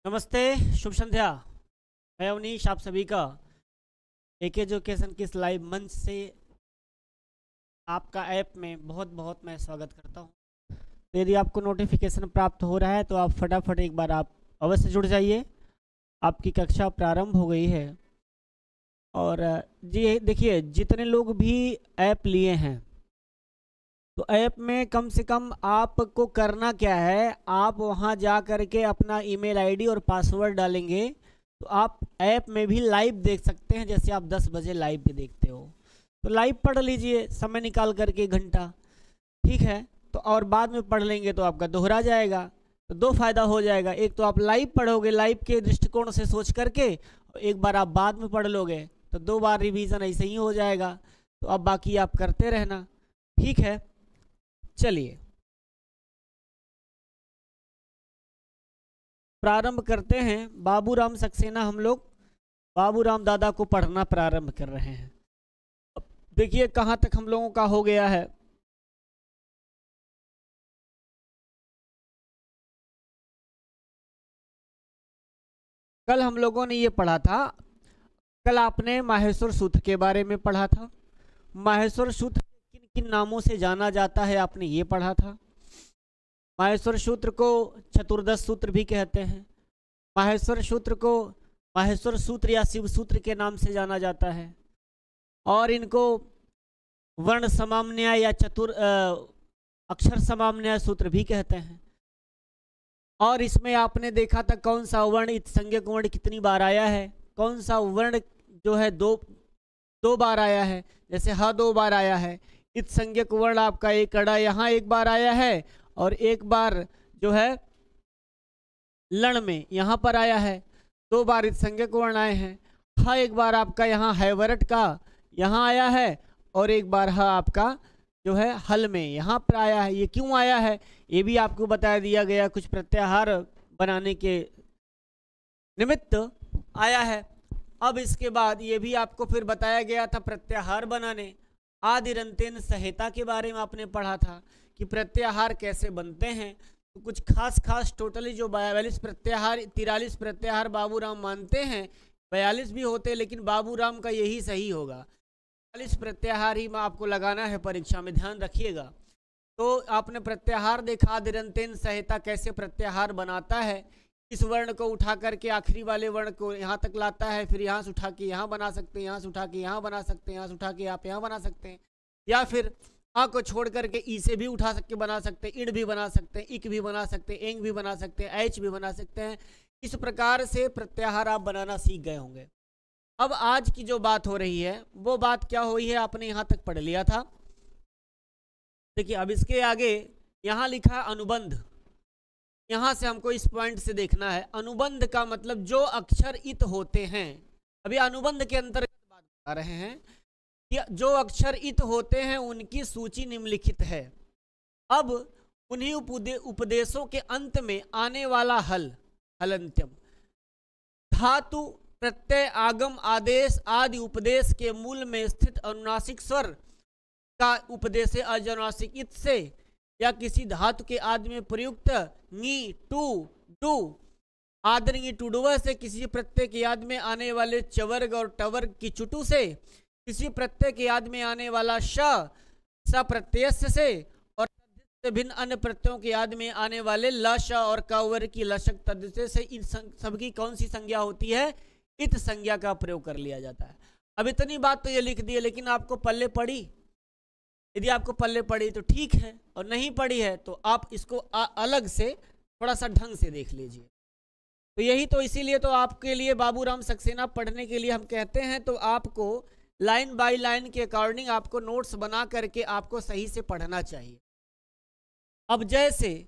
नमस्ते, शुभ संध्या। मैं अवनीश आप सभी का एक एजुकेशन के इस लाइव मंच से आपका ऐप में बहुत बहुत मैं स्वागत करता हूं। तो यदि आपको नोटिफिकेशन प्राप्त हो रहा है तो आप फटाफट एक बार आप अवश्य जुड़ जाइए। आपकी कक्षा प्रारंभ हो गई है। और जी देखिए, जितने लोग भी ऐप लिए हैं तो ऐप में कम से कम आपको करना क्या है, आप वहां जा करके अपना ईमेल आईडी और पासवर्ड डालेंगे तो आप ऐप में भी लाइव देख सकते हैं। जैसे आप 10 बजे लाइव भी देखते हो तो लाइव पढ़ लीजिए समय निकाल करके 1 घंटा, ठीक है। तो और बाद में पढ़ लेंगे तो आपका दोहरा जाएगा। तो दो फायदा हो जाएगा, एक तो आप लाइव पढ़ोगे लाइव के दृष्टिकोण से सोच करके, एक बार आप बाद में पढ़ लोगे तो 2 बार रिवीजन ऐसे ही हो जाएगा। तो अब बाकी आप करते रहना, ठीक है। चलिए प्रारंभ करते हैं। बाबूराम सक्सेना, हम लोग बाबूराम दादा को पढ़ना प्रारंभ कर रहे हैं। देखिए कहाँ तक हम लोगों का हो गया है। कल हम लोगों ने ये पढ़ा था, कल आपने माहेश्वर सूत्र के बारे में पढ़ा था। माहेश्वर सूत्र किन किन नामों से जाना जाता है आपने ये पढ़ा था। माहेश्वर सूत्र को चतुर्दश सूत्र भी कहते हैं। माहेश्वर सूत्र को माहेश्वर सूत्र या शिव सूत्र के नाम से जाना जाता है। और इनको वर्ण समाम्न्याय या अक्षर समाम्न्याय सूत्र भी कहते हैं। और इसमें आपने देखा था कौन सा वर्ण इत्संज्ञक वर्ण कितनी बार आया है, कौन सा वर्ण जो है दो बार आया है। जैसे ह 2 बार आया है, इत्संज्ञक वर्ण आपका एक अड़ा यहाँ 1 बार आया है और 1 बार जो है लण में यहाँ पर आया है। 2 बार इत्संज्ञक वर्ण आए हैं। ह 1 बार आपका यहाँ हैवरट का यहाँ आया है और 1 बार ह आपका जो है हल में यहाँ पर आया है। ये क्यों आया है ये भी आपको बता दिया गया, कुछ प्रत्याहार बनाने के निमित्त आया है। अब इसके बाद ये भी आपको फिर बताया गया था प्रत्याहार बनाने आदिरंतेन संहिता के बारे में आपने पढ़ा था कि प्रत्याहार कैसे बनते हैं। तो कुछ खास टोटली जो 42 प्रत्याहार 43 प्रत्याहार बाबूराम मानते हैं, 42 भी होते लेकिन बाबूराम का यही सही होगा। 40 प्रत्याहार ही आपको लगाना है परीक्षा में, ध्यान रखिएगा। तो आपने प्रत्याहार देखा, आदिरंतेन संहिता कैसे प्रत्याहार बनाता है। इस वर्ण को उठा करके आखिरी वाले वर्ण को यहाँ तक लाता है, फिर यहाँ से उठा के यहाँ बना सकते हैं, यहाँ से उठा के यहाँ बना सकते हैं, यहाँ से उठा के आप यहाँ बना सकते हैं, या फिर आ को छोड़ करके ई से भी उठा के बना सकते हैं, इण भी बना सकते हैं, इक भी बना सकते हैं, एंग भी बना सकते हैं, एच भी बना सकते हैं। इस प्रकार से प्रत्याहार आप बनाना सीख गए होंगे। अब आज की जो बात हो रही है वो बात क्या हुई है, आपने यहाँ तक पढ़ लिया था। देखिए अब इसके आगे यहाँ लिखा अनुबंध, यहाँ से हमको इस पॉइंट से देखना है। अनुबंध का मतलब जो अक्षर इत होते हैं। अभी अनुबंध के अंतर्गत बात बता रहे हैं कि जो अक्षर इत होते हैं उनकी सूची निम्नलिखित है। अब उन्हीं उपदेशों के अंत में आने वाला हलंत्यम धातु प्रत्यय आगम आदेश आदि उपदेश के मूल में स्थित अनुनासिक स्वर का उपदेश अजनुनासिक इत से या किसी धातु के आदि में प्रयुक्त नी टू डू आदरंगी टूडुव से, किसी प्रत्यय के याद में आने वाले चवर्ग और टवर्ग की चुटू से, किसी प्रत्यय के याद में आने वाला स प्रत्यय से, और भिन्न अन्य प्रत्ययों के याद में आने वाले ल श और कवर की लशक तद्धित से, इन सबकी कौन सी संज्ञा होती है, इत संज्ञा का प्रयोग कर लिया जाता है। अब इतनी बात तो ये लिख दी है, लेकिन आपको पल्ले पड़ी, यदि आपको पल्ले पड़ी तो ठीक है, और नहीं पड़ी है तो आप इसको अलग से थोड़ा सा ढंग से देख लीजिए। तो यही तो इसीलिए तो आपके लिए बाबूराम सक्सेना पढ़ने के लिए हम कहते हैं। तो आपको लाइन बाय लाइन के अकॉर्डिंग आपको नोट्स बना करके आपको सही से पढ़ना चाहिए। अब जैसे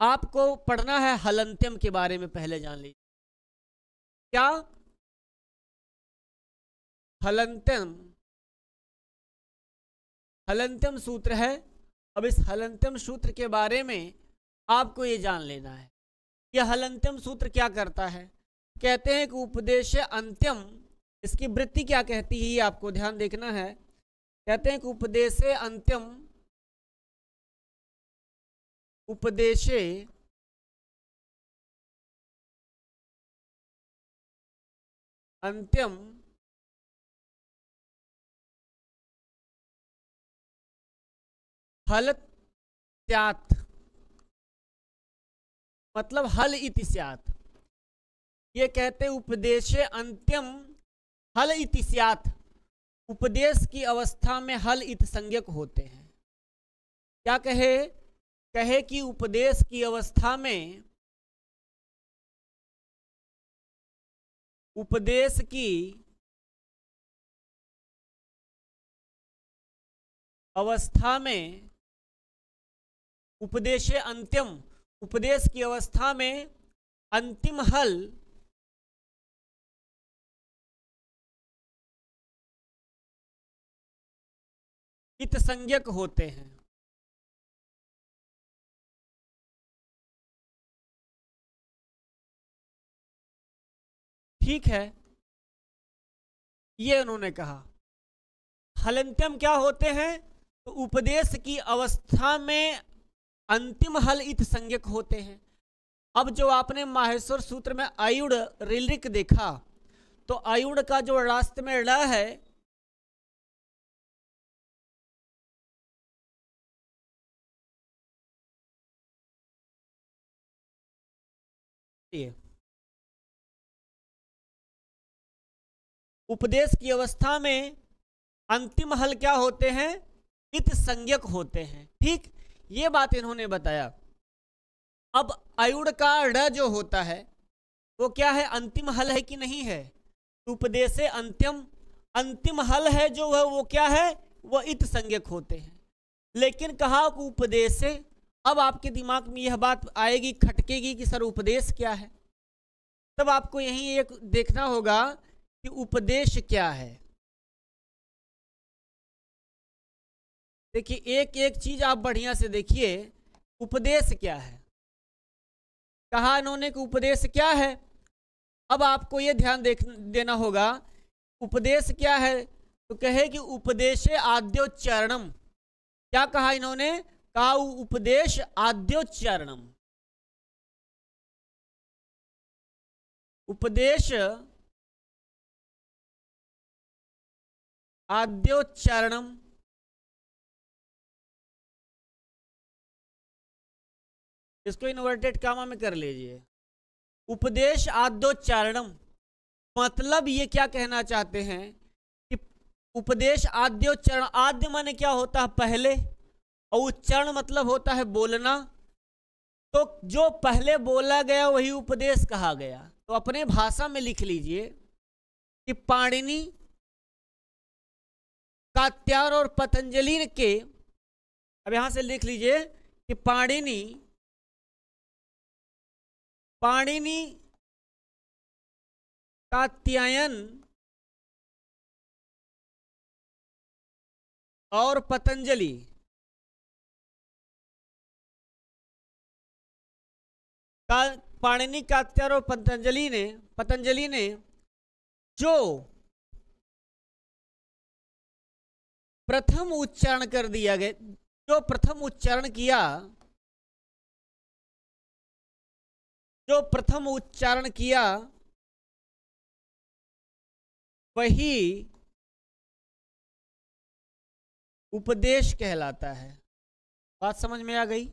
आपको पढ़ना है हलंत्यम के बारे में, पहले जान लीजिए क्या हलंत्यम सूत्र है। अब इस हलंत्यम सूत्र के बारे में आपको ये जान लेना है। यह हलंत्यम सूत्र क्या करता है, कहते हैं कि उपदेश अंत्यम, इसकी वृत्ति क्या कहती है ये आपको ध्यान देखना है। कहते हैं कि उपदेशे अंत्यम उपदेशे अंत्यम हल स्यात्, मतलब हल इति स्यात्। ये कहते उपदेशे अंत्यम हल इति स्यात्, उपदेश की अवस्था में हल इत संज्ञक होते हैं। क्या कहे? कहे कि उपदेश की अवस्था में, उपदेश की अवस्था में, उपदेशे अंत्यम, उपदेश की अवस्था में अंतिम हल इत संज्ञक होते हैं। ठीक है, ये उन्होंने कहा। हलंत्यम क्या होते हैं? तो उपदेश की अवस्था में अंतिम हल इत संज्ञक होते हैं। अब जो आपने माहेश्वर सूत्र में आयुड़ ऋलिक देखा, तो आयुड़ का जो रास्ते में ड़ है, उपदेश की अवस्था में अंतिम हल क्या होते हैं? इत संज्ञक होते हैं। ठीक, ये बात इन्होंने बताया। अब आयुड़ का ड़ जो होता है वो क्या है? अंतिम हल है कि नहीं है? उपदेशे अंत्यम, अंतिम हल है जो है वो क्या है? वो इत संज्ञक होते हैं। लेकिन कहा उपदेशे, अब आपके दिमाग में यह बात आएगी, खटकेगी कि सर उपदेश क्या है। तब आपको यही एक देखना होगा कि उपदेश क्या है। देखिए, एक एक चीज आप बढ़िया से देखिए, उपदेश क्या है। कहा इन्होंने कि उपदेश क्या है। अब आपको यह ध्यान देना होगा, उपदेश क्या है? तो कहे कि उपदेशे आद्योच्चारणम। क्या कहा इन्होंने? कहा उपदेश आद्योच्चारणम, उपदेश आद्योच्चारणम। इसको इन्वर्टेड कामा में कर लीजिए, उपदेश आद्योच्चारणम। मतलब ये क्या कहना चाहते हैं कि उपदेश आद्योच्चारण, आद्य माने क्या होता है? पहले, और उच्चारण मतलब होता है बोलना। तो जो पहले बोला गया वही उपदेश कहा गया। तो अपने भाषा में लिख लीजिए कि पाणिनि, कात्यायन और पतंजलि के, अब यहां से लिख लीजिए कि पाणिनि, कात्यायन और पतंजलि का, पाणिनि, कात्यायन और पतंजलि ने जो प्रथम उच्चारण कर दिया गया, जो प्रथम उच्चारण किया, जो प्रथम उच्चारण किया वही उपदेश कहलाता है। बात समझ में आ गई?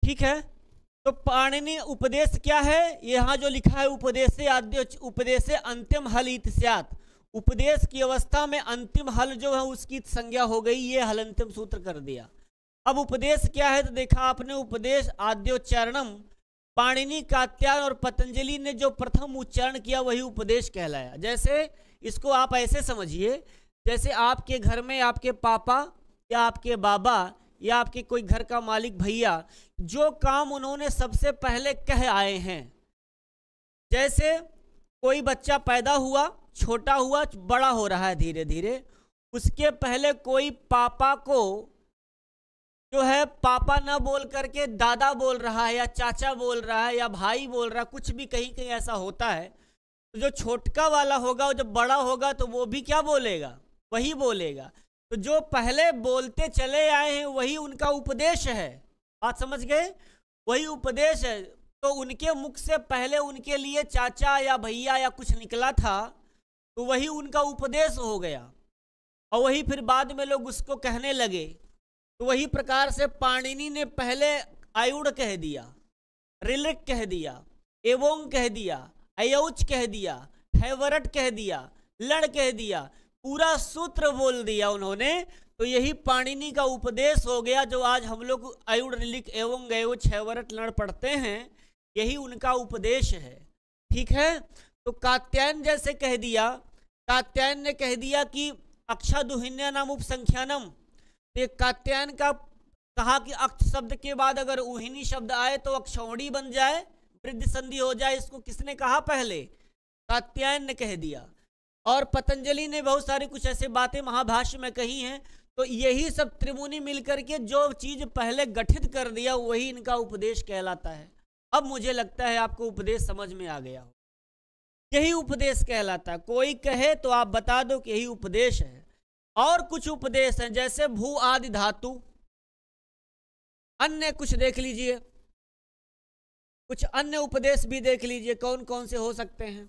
ठीक है, तो पाणिनि उपदेश क्या है? यहां जो लिखा है उपदेशे आद्य, उपदेशे अंतिम हल इत स्यात्, उपदेश की अवस्था में अंतिम हल जो है उसकी संज्ञा हो गई, ये हलंतिम सूत्र कर दिया। अब उपदेश क्या है? तो देखा आपने, उपदेश आद्योच्चारणम, पाणिनि, कात्यायन और पतंजलि ने जो प्रथम उच्चारण किया वही उपदेश कहलाया। जैसे इसको आप ऐसे समझिए, जैसे आपके घर में आपके पापा या आपके बाबा या आपके कोई घर का मालिक भैया जो काम उन्होंने सबसे पहले कह आए हैं, जैसे कोई बच्चा पैदा हुआ, छोटा हुआ, बड़ा हो रहा है धीरे धीरे, उसके पहले कोई पापा को जो है पापा ना बोल करके दादा बोल रहा है या चाचा बोल रहा है या भाई बोल रहा है, कुछ भी कहीं कहीं ऐसा होता है। तो जो छोटका वाला होगा वो जब बड़ा होगा तो वो भी क्या बोलेगा? वही बोलेगा। तो जो पहले बोलते चले आए हैं वही उनका उपदेश है। बात समझ गए? वही उपदेश है। तो उनके मुख से पहले उनके लिए चाचा या भैया या कुछ निकला था, तो वही उनका उपदेश हो गया, और वही फिर बाद में लोग उसको कहने लगे। तो वही प्रकार से पाणिनि ने पहले आयुड़ कह दिया, रिलिक कह दिया, एवोंग कह दिया, अयौच कह दिया, हैवरट कह दिया, लड़ कह दिया, पूरा सूत्र बोल दिया उन्होंने। तो यही पाणिनि का उपदेश हो गया, जो आज हम लोग आयुड़, रिलिक, एवोंग, अयौच, हैवरट, लड़ पढ़ते हैं, यही उनका उपदेश है। ठीक है। तो कात्यायन जैसे कह दिया, कात्यायन ने कह दिया कि अक्षादुहिन्या नाम उपसंख्यानम। तो कात्यायन का कहा कि अक्ष शब्द के बाद अगर उहिनी शब्द आए तो अक्षौणी बन जाए, वृद्धि संधि हो जाए। इसको किसने कहा पहले? कात्यायन ने कह दिया। और पतंजलि ने बहुत सारी कुछ ऐसे बातें महाभाष्य में कही हैं। तो यही सब त्रिमुनि मिलकर के जो चीज पहले गठित कर दिया, वही इनका उपदेश कहलाता है। अब मुझे लगता है आपको उपदेश समझ में आ गया हो। यही उपदेश कहलाता है। कोई कहे तो आप बता दो कि यही उपदेश है। और कुछ उपदेश हैं, जैसे भू आदि धातु, अन्य कुछ देख लीजिए, कुछ अन्य उपदेश भी देख लीजिए कौन कौन से हो सकते हैं।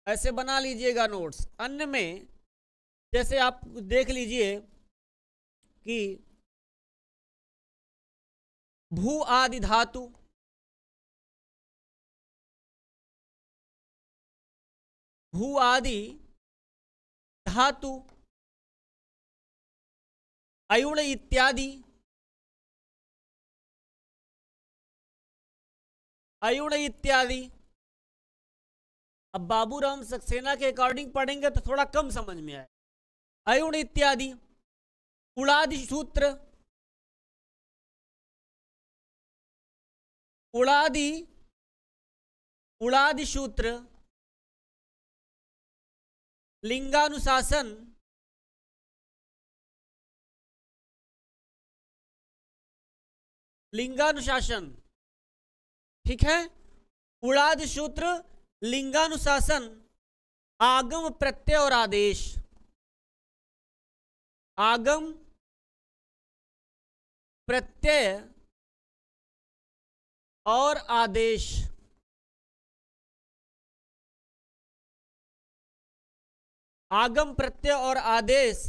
ऐसे बना लीजिएगा नोट्स। अन्य में जैसे आप देख लीजिए कि भू आदि धातु, भू आदि धातु, अयुण इत्यादि, अयुण इत्यादि। अब बाबूराम सक्सेना के अकॉर्डिंग पढ़ेंगे तो थोड़ा कम समझ में आए। अयुण इत्यादि, उड़ादि सूत्र, उड़ादि, उड़ादि सूत्र, लिंगानुशासन, लिंगानुशासन। ठीक है। उड़ादि सूत्र, लिंगानुशासन, आगम प्रत्यय और आदेश, आगम प्रत्यय और आदेश। आगम प्रत्यय और आदेश,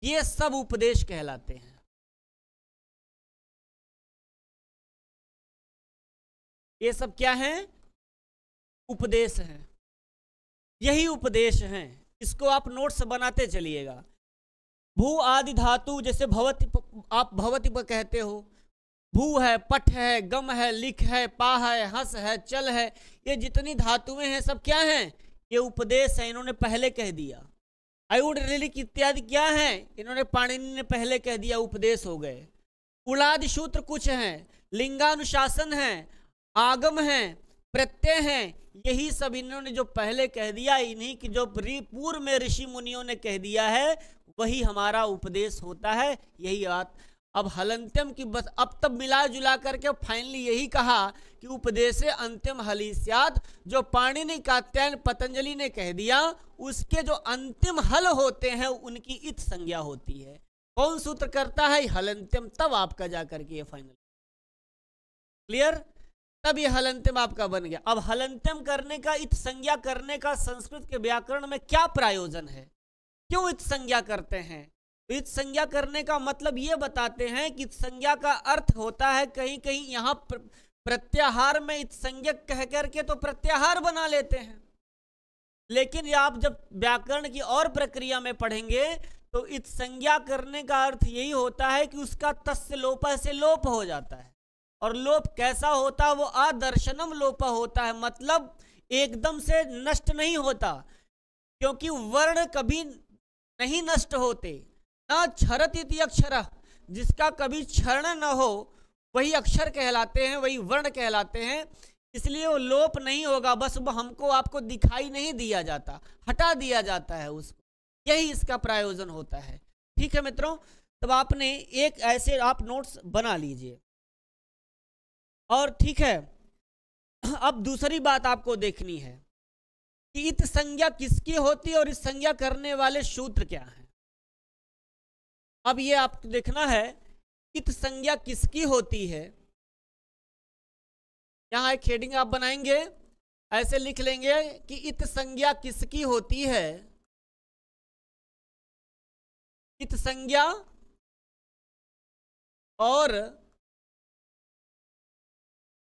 ये सब उपदेश कहलाते हैं। ये सब क्या है? उपदेश हैं। यही उपदेश हैं। इसको आप नोट्स बनाते चलिएगा। भू आदि धातु, जैसे भवति, आप भवति पर कहते हो, भू है, पठ है, गम है, लिख है, पा है, हंस है, चल है, ये जितनी धातुएं हैं सब क्या हैं? ये उपदेश है। इन्होंने पहले कह दिया। अयुड़, रिलिक इत्यादि क्या है? इन्होंने पाणिनि ने पहले कह दिया, उपदेश हो गए। उड़ादि सूत्र कुछ हैं, लिंगानुशासन है, आगम है, प्रत्यय है, यही सब इन्होंने जो पहले कह दिया, इन्हीं की जो पूर्व में ऋषि मुनियों ने कह दिया है, वही हमारा उपदेश होता है। यही बात अब हलंत्यम की बस अब तब मिला जुला करके फाइनली यही कहा कि उपदेशे अंतिम हलिस्याद। जो पाणिनि, कात्यायन, पतंजलि ने कह दिया, उसके जो अंतिम हल होते हैं उनकी इत संज्ञा होती है। कौन सूत्र करता है? हलंत्यम। तब आपका जाकर के ये फाइनल क्लियर, तब ये हलंत्यम आपका बन गया। अब हलंत्यम करने का, इत संज्ञा करने का संस्कृत के व्याकरण में क्या प्रयोजन है? क्यों इत संज्ञा करते हैं? इत संज्ञा करने का मतलब ये बताते हैं कि इत संज्ञा का अर्थ होता है कहीं कहीं यहाँ प्रत्याहार में इत संज्ञक कह करके तो प्रत्याहार बना लेते हैं। लेकिन ये आप जब व्याकरण की और प्रक्रिया में पढ़ेंगे तो इत संज्ञा करने का अर्थ यही होता है कि उसका तस्य लोप से लोप हो जाता है। और लोप कैसा होता है? वो आदर्शनम लोप होता है, मतलब एकदम से नष्ट नहीं होता, क्योंकि वर्ण कभी नहीं नष्ट होते। न क्षरत इति अक्षर, जिसका कभी क्षरण न हो वही अक्षर कहलाते हैं, वही वर्ण कहलाते हैं। इसलिए वो लोप नहीं होगा, बस वो हमको आपको दिखाई नहीं दिया जाता, हटा दिया जाता है उसको। यही इसका प्रयोजन होता है। ठीक है मित्रों, तब आपने एक ऐसे आप नोट्स बना लीजिए। और ठीक है, अब दूसरी बात आपको देखनी है कि इत संज्ञा किसकी होती है और इस संज्ञा करने वाले सूत्र क्या हैं। अब ये आपको देखना है इत संज्ञा किसकी होती है। यहां एक हेडिंग आप बनाएंगे, ऐसे लिख लेंगे कि इत संज्ञा किसकी होती है। इत संज्ञा और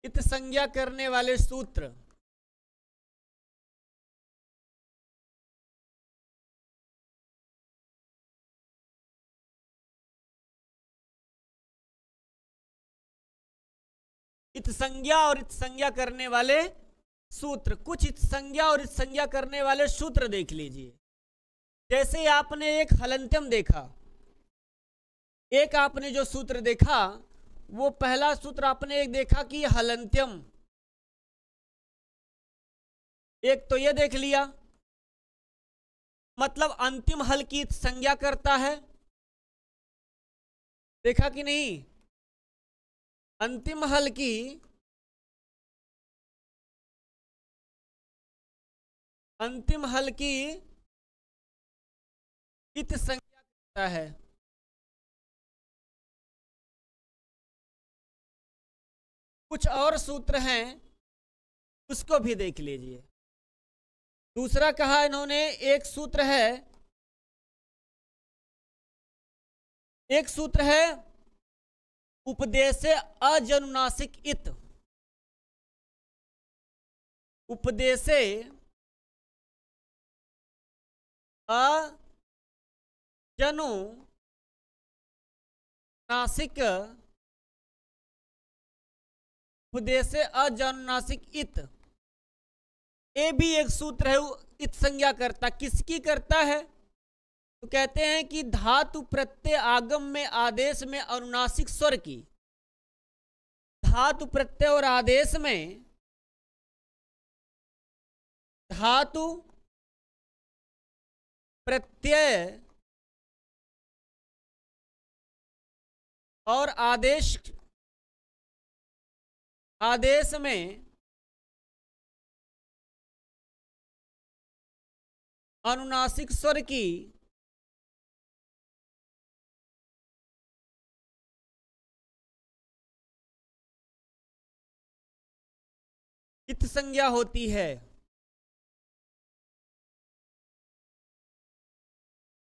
इत संज्ञा करने वाले सूत्र। इत संज्ञा और इत संज्ञा करने वाले सूत्र। कुछ इत संज्ञा और इत संज्ञा करने वाले सूत्र देख लीजिए। जैसे आपने एक हलंत्यम देखा, एक आपने जो सूत्र देखा वो पहला सूत्र आपने एक देखा कि हलंत्यम, एक तो ये देख लिया, मतलब अंतिम हल की संज्ञा करता है। देखा कि नहीं, अंतिम हल की इत संज्ञा करता है। कुछ और सूत्र हैं, उसको भी देख लीजिए। दूसरा कहा इन्होंने, एक सूत्र है उपदेशे अजनुनासिक इत। उपदेशे अजनुनासिक, उपदेशे अजनुनासिक इत, ये भी एक सूत्र है इत संज्ञा करता। किसकी करता है, तो कहते हैं कि धातु प्रत्यय आगम में आदेश में अनुनासिक स्वर की। धातु प्रत्यय और आदेश में, धातु प्रत्यय और आदेश में अनुनासिक स्वर की इत संज्ञा होती है।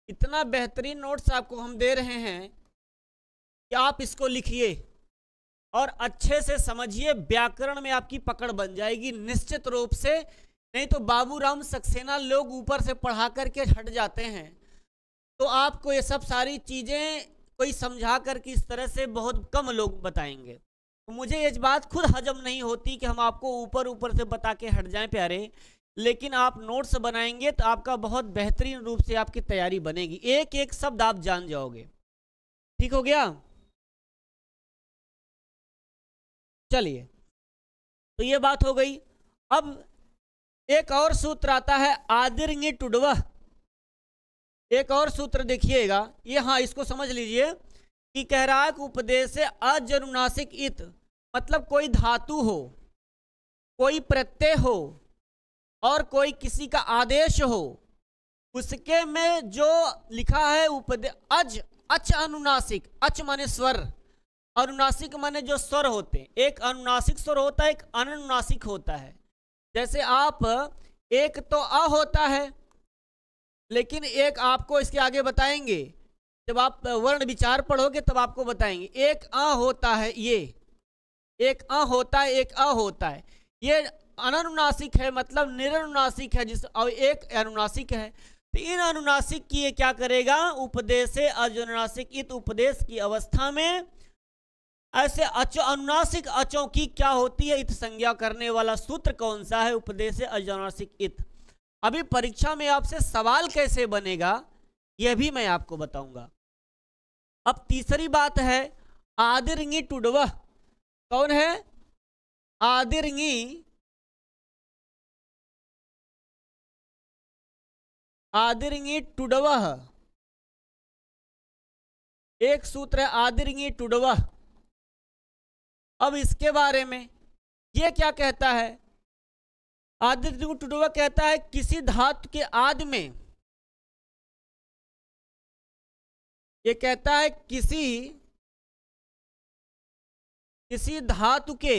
इतना बेहतरीन नोट्स आपको हम दे रहे हैं कि आप इसको लिखिए और अच्छे से समझिए, व्याकरण में आपकी पकड़ बन जाएगी निश्चित रूप से। नहीं तो बाबूराम सक्सेना लोग ऊपर से पढ़ा करके हट जाते हैं, तो आपको ये सब सारी चीज़ें कोई समझा करके इस तरह से बहुत कम लोग बताएंगे। तो मुझे ये बात खुद हजम नहीं होती कि हम आपको ऊपर ऊपर से बता के हट जाएं प्यारे, लेकिन आप नोट्स बनाएंगे तो आपका बहुत बेहतरीन रूप से आपकी तैयारी बनेगी, एक एक शब्द आप जान जाओगे। ठीक हो गया। चलिए, तो ये बात हो गई। अब एक और सूत्र आता है आदिर्ङि टुडवह। एक और सूत्र देखिएगा ये, हाँ इसको समझ लीजिए कि कह रहा है कि उपदेश से अजनुनासिक इत, मतलब कोई धातु हो, कोई प्रत्यय हो और कोई किसी का आदेश हो, उसके में जो लिखा है उपदेश अच अनुनासिक, अच माने स्वर, अनुनासिक माने जो स्वर होते हैं। एक अनुनासिक स्वर होता है, एक अनुनासिक होता है। जैसे आप एक तो अ होता है, लेकिन एक आपको इसके आगे बताएंगे, जब आप वर्ण विचार पढ़ोगे तब आपको बताएंगे। एक अ होता है, ये एक अ होता है, एक अ होता है, ये अनुनासिक है, मतलब निरनुनासिक है, जिस और एक अनुनासिक है। तो इन अनुनासिक की ये क्या करेगा, उपदेश अजनुनासिक इत, उपदेश की अवस्था में ऐसे अनुनासिक अचों की क्या होती है, इत संज्ञा करने वाला सूत्र कौन सा है, उपदेश अजनुनासिक इत। अभी परीक्षा में आपसे सवाल कैसे बनेगा यह भी मैं आपको बताऊंगा। अब तीसरी बात है आदिर्ङि टुडवह। कौन है, आदिर्ङि, आदिर्ङि टुडवह। एक सूत्र है आदिर्ङि टुडवह। अब इसके बारे में ये क्या कहता है, आदिर्ङि टुडवह कहता है किसी धातु के आदि में, ये कहता है किसी किसी धातु के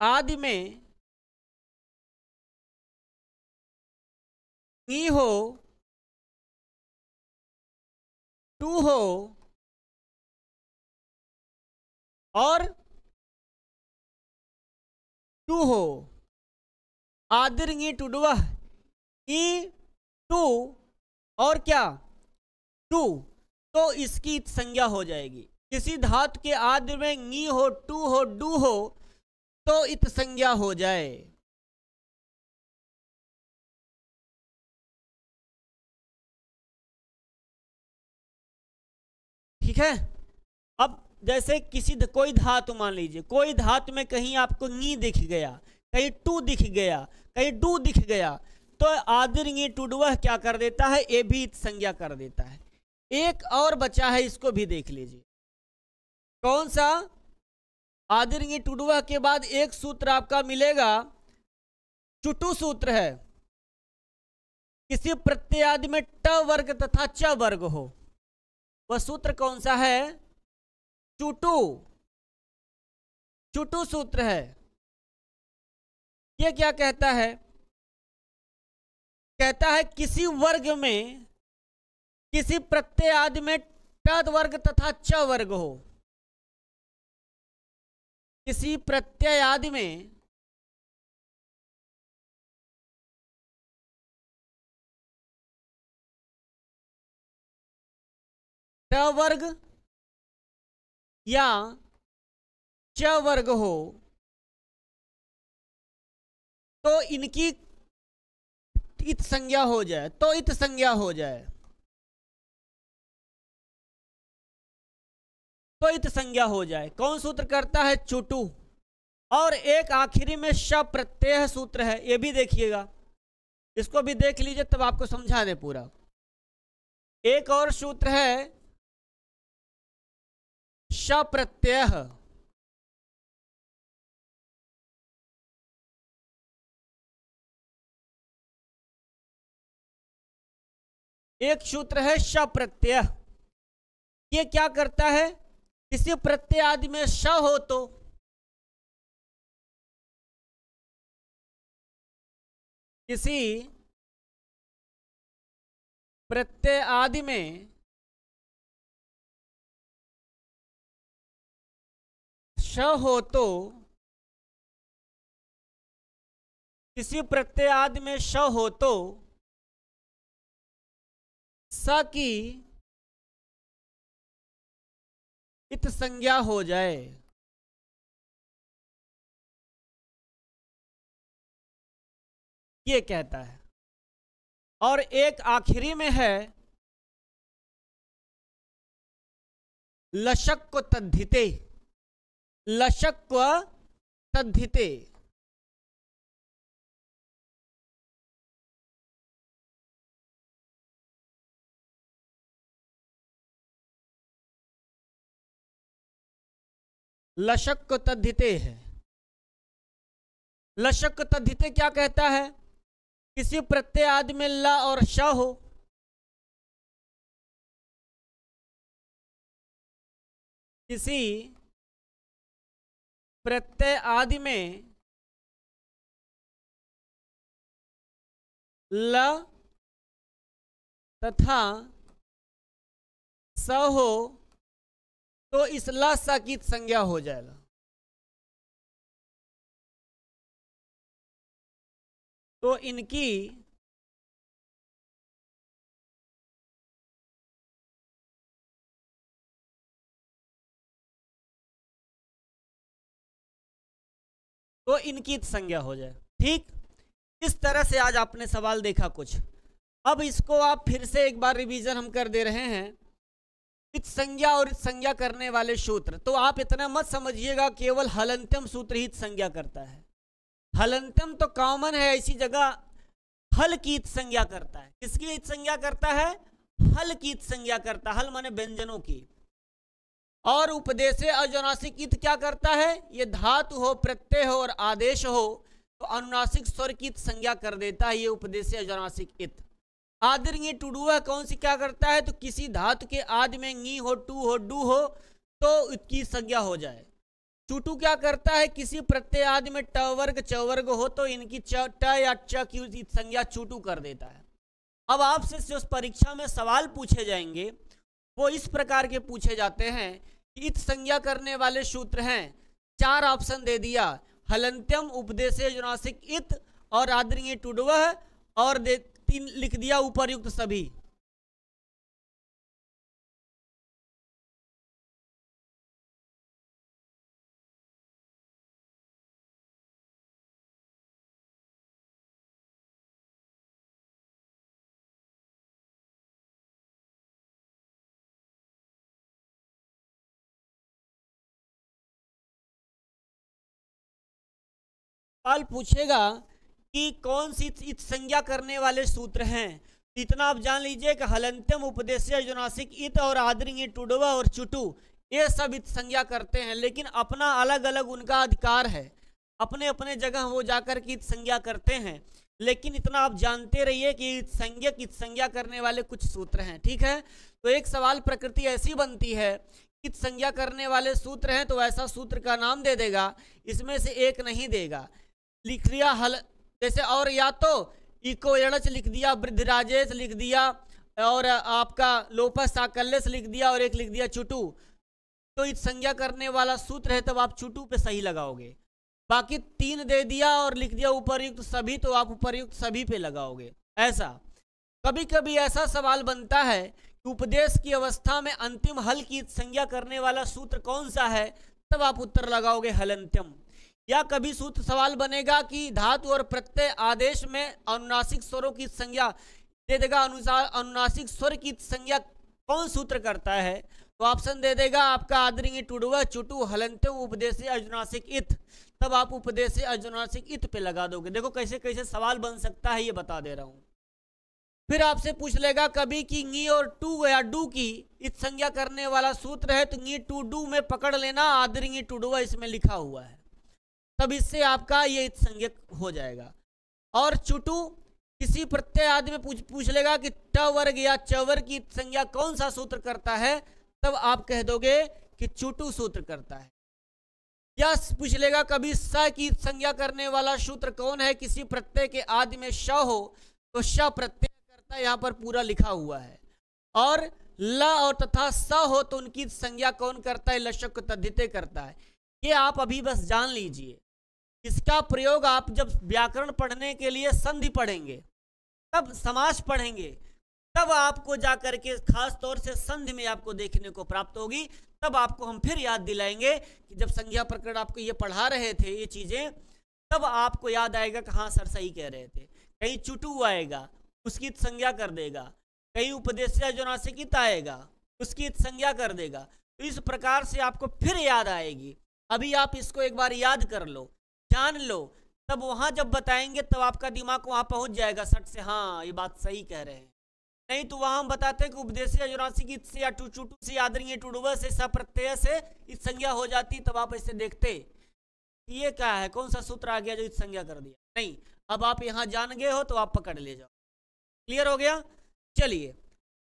आदि में ई हो, टू हो और टू हो, आदिर्ंगी टुडवह ई टू और क्या टू, तो इसकी इत संज्ञा हो जाएगी। किसी धातु के आदि में नी हो, टू हो, डू हो तो इत संज्ञा हो जाए। ठीक है। अब जैसे कोई धातु मान लीजिए, कोई धातु में कहीं आपको नी दिख गया, कहीं टू दिख गया, कहीं डू दिख गया, तो आदिर्ंगी टुडवह क्या कर देता है, ये भी इत संज्ञा कर देता है। एक और बचा है, इसको भी देख लीजिए। कौन सा? आदिर्ंगी टुडवह के बाद एक सूत्र आपका मिलेगा, चुटू सूत्र है। किसी प्रत्ययादि में ट वर्ग तथा च वर्ग हो, वह सूत्र कौन सा है? चुटू, चुटू सूत्र है। यह क्या कहता है? कहता है किसी वर्ग में, किसी प्रत्यय आदि में ट वर्ग तथा च वर्ग हो, किसी प्रत्यय आदि में ट वर्ग या च वर्ग हो, तो इनकी इत संज्ञा हो जाए, तो इत संज्ञा हो जाए, तो इत संज्ञा हो जाए। कौन सूत्र करता है? चुटू। और एक आखिरी में श प्रत्यय सूत्र है, ये भी देखिएगा, इसको भी देख लीजिए तब आपको समझा दे पूरा। एक और सूत्र है श प्रत्यय, एक सूत्र है श प्रत्यय। ये क्या करता है? किसी प्रत्यय आदि में श हो तो किसी प्रत्यय आदि में श हो तो, किसी प्रत्यय आदि में श हो तो स की इत संज्ञा हो जाए। ये कहता है। और एक आखिरी में है लशक्व तद्धिते, लशक्व तद्धिते। लशक्व तद्धिते है। लशक्व तद्धिते क्या कहता है? किसी प्रत्यय आदि में ल और श हो, किसी प्रत्यय आदि में ल तथा स हो तो इस ल स की संज्ञा हो जाएगा। तो इनकी संज्ञा हो जाए। ठीक, इस तरह से आज आपने सवाल देखा कुछ। अब इसको आप फिर से एक बार रिवीजन हम कर दे रहे हैं। इत संज्ञा और इत संज्ञा करने वाले सूत्र, तो आप इतना मत समझिएगा केवल हलंत्यम सूत्र ही इत संज्ञा करता है। हलंत्यम तो कॉमन है, ऐसी जगह हल की इत संज्ञा करता है। किसकी इत संज्ञा करता है? हल की इत संज्ञा करता है, हल माने व्यंजनों की। और उपदेशे अनुनासिक इत क्या करता है? ये धातु हो, प्रत्यय हो और आदेश हो तो अनुनासिक स्वर की इत संज्ञा कर देता है, ये उपदेशे अनुनासिक इत। आदि टुडुआ कौन सी क्या करता है, तो किसी धातु के आदि में ंगी हो, टू हो, डू हो तो इसकी संज्ञा हो जाए। चुटू क्या करता है, किसी प्रत्यय आदि में ट वर्ग च वर्ग हो तो इनकी ट या च की संज्ञा चुटू कर देता है। अब आपसे जो परीक्षा में सवाल पूछे जाएंगे वो इस प्रकार के पूछे जाते हैं कि इत संज्ञा करने वाले सूत्र हैं, 4 ऑप्शन दे दिया, हलंत्यम, उपदेशे, जुनासिक, इत और आदरणीय टुडवह, और 3 लिख दिया उपर्युक्त सभी। सवाल पूछेगा कि कौन सी इत संज्ञा करने वाले सूत्र हैं, इतना आप जान लीजिए कि हलंत्यम, उपदेश्य, जुनासिक, इत और आदरणीय टुडवा और चुटू ये सब इत संज्ञा करते हैं, लेकिन अपना अलग अलग उनका अधिकार है, अपने अपने जगह वो जाकर के इत संज्ञा करते हैं। लेकिन इतना आप जानते रहिए कि इत संज्ञा करने वाले कुछ सूत्र हैं, ठीक है। तो एक सवाल प्रकृति ऐसी बनती है, इत संज्ञा करने वाले सूत्र हैं तो ऐसा सूत्र का नाम दे देगा, इसमें से एक नहीं देगा, लिख लिया हल जैसे, और या तो इको एणच लिख दिया, वृद्धराजेश लिख दिया, और आपका लोपस साकल्यस लिख दिया, और एक लिख दिया चुटू, तो इस संज्ञा करने वाला सूत्र है तब आप चुटू पे सही लगाओगे। बाकी 3 दे दिया और लिख दिया उपर्युक्त सभी, तो आप उपर्युक्त सभी पे लगाओगे। ऐसा कभी कभी ऐसा सवाल बनता है कि उपदेश की अवस्था में अंतिम हल की संज्ञा करने वाला सूत्र कौन सा है, तब आप उत्तर लगाओगे हलंत्यम। या कभी सूत्र सवाल बनेगा कि धातु और प्रत्यय आदेश में अनुनासिक स्वरों की संज्ञा दे देगा, अनुसार अनुनासिक स्वर की संज्ञा कौन सूत्र करता है, तो ऑप्शन दे देगा आपका आदरणीय टुडवा, चुटू, हलंत्य, उपदेश, अजुनासिक, इत, तब आप उपदेश अजुनासिक इत पे लगा दोगे। देखो कैसे कैसे सवाल बन सकता है, ये बता दे रहा हूं। फिर आपसे पूछ लेगा कभी कि ंगी और टू या डू की इत संज्ञा करने वाला सूत्र है, तो ंगी टू डू में पकड़ लेना, आदरणीय टुडवा इसमें लिखा हुआ है, तब इससे आपका ये इत संज्ञक हो जाएगा। और चुटू किसी प्रत्यय आदि में पूछ लेगा कि ट वर्ग या च वर्ग की संज्ञा कौन सा सूत्र करता है, तब आप कह दोगे कि चुटू सूत्र करता है। या पूछ लेगा कभी स की संज्ञा करने वाला सूत्र कौन है, किसी प्रत्यय के आदि में श हो तो श प्रत्यय करता है, यहाँ पर पूरा लिखा हुआ है। और ल और तथा स हो तो उनकी संज्ञा कौन करता है, लशक तद्धिते करता है। ये आप अभी बस जान लीजिए, इसका प्रयोग आप जब व्याकरण पढ़ने के लिए संधि पढ़ेंगे, तब समास पढ़ेंगे, तब आपको जाकर के खास तौर से संधि में आपको देखने को प्राप्त होगी। तब आपको हम फिर याद दिलाएंगे कि जब संज्ञा प्रकरण आपको ये पढ़ा रहे थे ये चीजें, तब आपको याद आएगा कि हाँ सर सही कह रहे थे। कहीं चुटू आएगा उसकी संज्ञा कर देगा, कहीं उपदेश्य जो नासिकित आएगा उसकी संज्ञा कर देगा, तो इस प्रकार से आपको फिर याद आएगी। अभी आप इसको एक बार याद कर लो, जान लो, तब वहां जब बताएंगे तब आपका दिमाग वहां पहुंच जाएगा सट से, हाँ ये बात सही कह रहे हैं। नहीं तो वहां हम बताते हैं कि उपदेशीय जुरासिक से या चुटू से आदरणीय टुडुवा से सप्रत्यय से इस संज्ञा हो जाती, तब आप ऐसे देखते ये क्या है, कौन सा सूत्र आ गया जो इस संज्ञा कर दिया। नहीं, अब आप यहां जान गए हो तो आप पकड़ ले जाओ। क्लियर हो गया? चलिए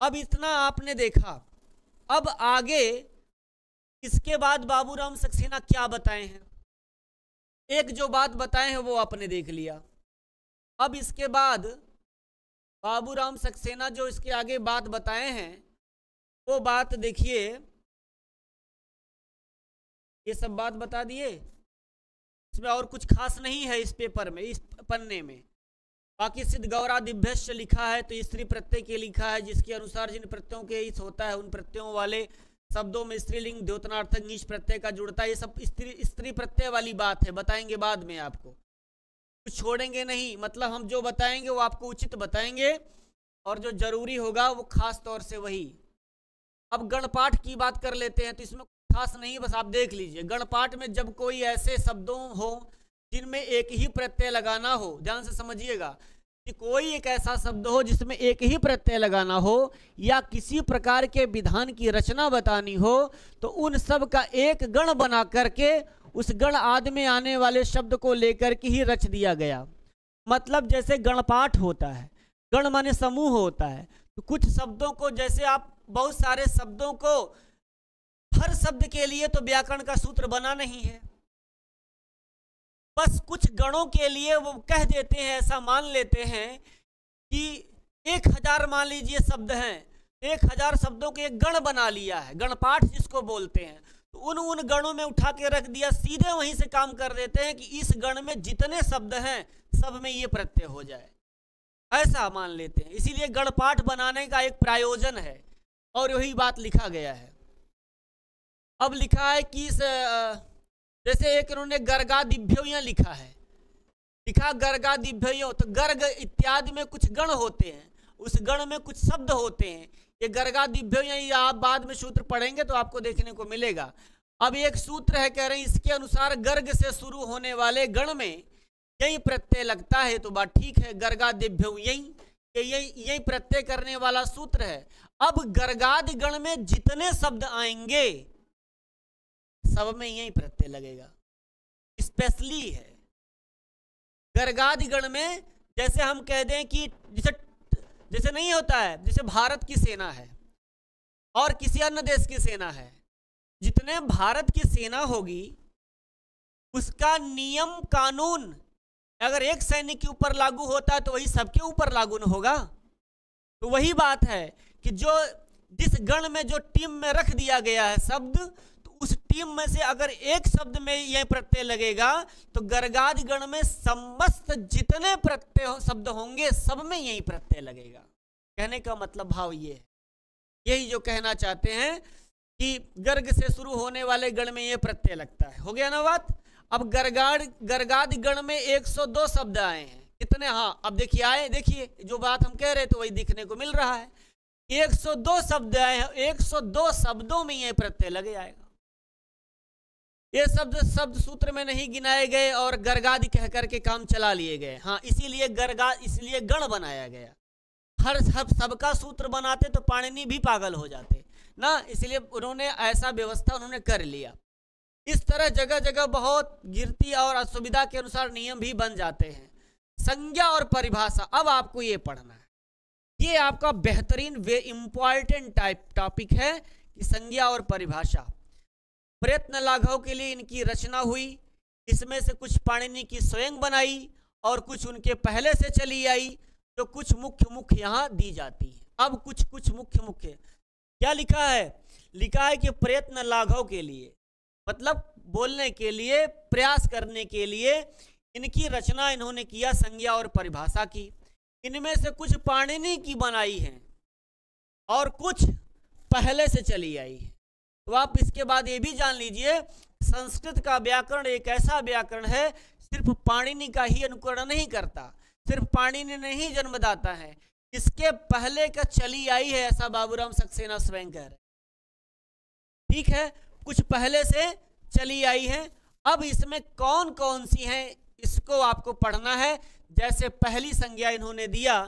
अब इतना आपने देखा, अब आगे इसके बाद बाबूराम सक्सेना क्या बताए हैं, एक जो बात बताए हैं वो आपने देख लिया। अब इसके बाद बाबूराम सक्सेना जो इसके आगे बात बताए हैं वो बात देखिए, ये सब बात बता दिए, इसमें और कुछ खास नहीं है इस पेपर में, इस पन्ने में। बाकी सिद्ध गौरा दिभ्यश्च लिखा है तो स्त्री प्रत्यय के लिखा है, जिसके अनुसार जिन प्रत्ययों के इस होता है उन प्रत्ययों वाले शब्दों में स्त्रीलिंग द्योतनार्थक नीच प्रत्यय का जुड़ता है। ये सब स्त्री प्रत्यय वाली बात है, बताएंगे बाद में, आपको कुछ छोड़ेंगे नहीं। मतलब हम जो बताएंगे वो आपको उचित बताएंगे और जो जरूरी होगा वो खास तौर से वही। अब गणपाठ की बात कर लेते हैं, तो इसमें खास नहीं, बस आप देख लीजिए। गणपाठ में जब कोई ऐसे शब्दों हो जिनमें एक ही प्रत्यय लगाना हो, ध्यान से समझिएगा कि कोई एक ऐसा शब्द हो जिसमें एक ही प्रत्यय लगाना हो या किसी प्रकार के विधान की रचना बतानी हो, तो उन सब का एक गण बना करके उस गण आदि में आने वाले शब्द को लेकर के ही रच दिया गया। मतलब जैसे गणपाठ होता है, गण माने समूह होता है। तो कुछ शब्दों को, जैसे आप बहुत सारे शब्दों को, हर शब्द के लिए तो व्याकरण का सूत्र बना नहीं है, बस कुछ गणों के लिए वो कह देते हैं, ऐसा मान लेते हैं कि 1000 मान लीजिए शब्द हैं, 1000 शब्दों के एक गण बना लिया है, गणपाठ जिसको बोलते हैं। तो उन गणों में उठा के रख दिया, सीधे वहीं से काम कर देते हैं कि इस गण में जितने शब्द हैं सब में ये प्रत्यय हो जाए, ऐसा मान लेते हैं। इसीलिए गणपाठ बनाने का एक प्रायोजन है और वही बात लिखा गया है। अब लिखा है कि जैसे एक इन्होंने गर्गादिभ्यो यहाँ लिखा है, लिखा गर्गादिभ्यो, तो गर्ग इत्यादि में कुछ गण होते हैं, उस गण में कुछ शब्द होते हैं। ये गर्गादिभ्यो यहाँ आप बाद में सूत्र पढ़ेंगे तो आपको देखने को मिलेगा। अब एक सूत्र है, कह रहे हैं इसके अनुसार गर्ग से शुरू होने वाले गण में यही प्रत्यय लगता है। तो बात ठीक है, गर्गादिभ्यो यही प्रत्यय करने वाला सूत्र है। अब गर्गादि गण में जितने शब्द आएंगे सब में यही प्रत्यय लगेगा, स्पेशली है। गर्गादि गण में जैसे हम कह दें कि जैसे नहीं होता है, जैसे भारत की सेना है और किसी अन्य देश की सेना है, जितने भारत की सेना होगी उसका नियम कानून अगर एक सैनिक के ऊपर लागू होता है तो वही सबके ऊपर लागू न होगा। तो वही बात है कि जो जिस गण में जो टीम में रख दिया गया है शब्द, तो उस टीम में से अगर एक शब्द में यह प्रत्यय लगेगा तो गर्गादि गण में समस्त जितने प्रत्यय शब्द होंगे सब में यही प्रत्यय लगेगा। कहने का मतलब भाव ये है, यही जो कहना चाहते हैं कि गर्ग से शुरू होने वाले गण में यह प्रत्यय लगता है। हो गया ना बात। अब गर्गादि गण में 102 शब्द आए हैं, कितने? हाँ, अब देखिए आए, देखिए जो बात हम कह रहे थे वही दिखने को मिल रहा है। 102 शब्द आए हैं, 102 शब्दों में यह प्रत्यय लगे आएगा। ये शब्द सूत्र में नहीं गिनाए गए और गर्गादि कह करके काम चला लिए गए। हाँ, इसीलिए इसलिए गण बनाया गया। हर सबका सूत्र बनाते तो पाणिनि भी पागल हो जाते ना, इसलिए उन्होंने ऐसा व्यवस्था उन्होंने कर लिया। इस तरह जगह जगह बहुत गिरती और असुविधा के अनुसार नियम भी बन जाते हैं। संज्ञा और परिभाषा, अब आपको ये पढ़ना है, ये आपका बेहतरीन इम्पॉर्टेंट टॉपिक है कि संज्ञा और परिभाषा। प्रयत्न लाघव के लिए इनकी रचना हुई, इसमें से कुछ पाणिनि की स्वयं बनाई और कुछ उनके पहले से चली आई, तो कुछ मुख्य यहाँ दी जाती है। अब कुछ मुख्य क्या लिखा है? लिखा है कि प्रयत्न लाघव के लिए, मतलब बोलने के लिए, प्रयास करने के लिए इनकी रचना इन्होंने किया संज्ञा और परिभाषा की। इनमें से कुछ पाणिनि की बनाई है और कुछ पहले से चली आई है। तो आप इसके बाद ये भी जान लीजिए, संस्कृत का व्याकरण एक ऐसा व्याकरण है सिर्फ पाणिनि का ही अनुकरण नहीं करता, सिर्फ पाणिनि ने ही जन्मदाता है, इसके पहले का चली आई है, ऐसा बाबूराम सक्सेना स्वयं कह रहे। ठीक है, कुछ पहले से चली आई है। अब इसमें कौन कौन सी हैं इसको आपको पढ़ना है। जैसे पहली संज्ञा इन्होंने दिया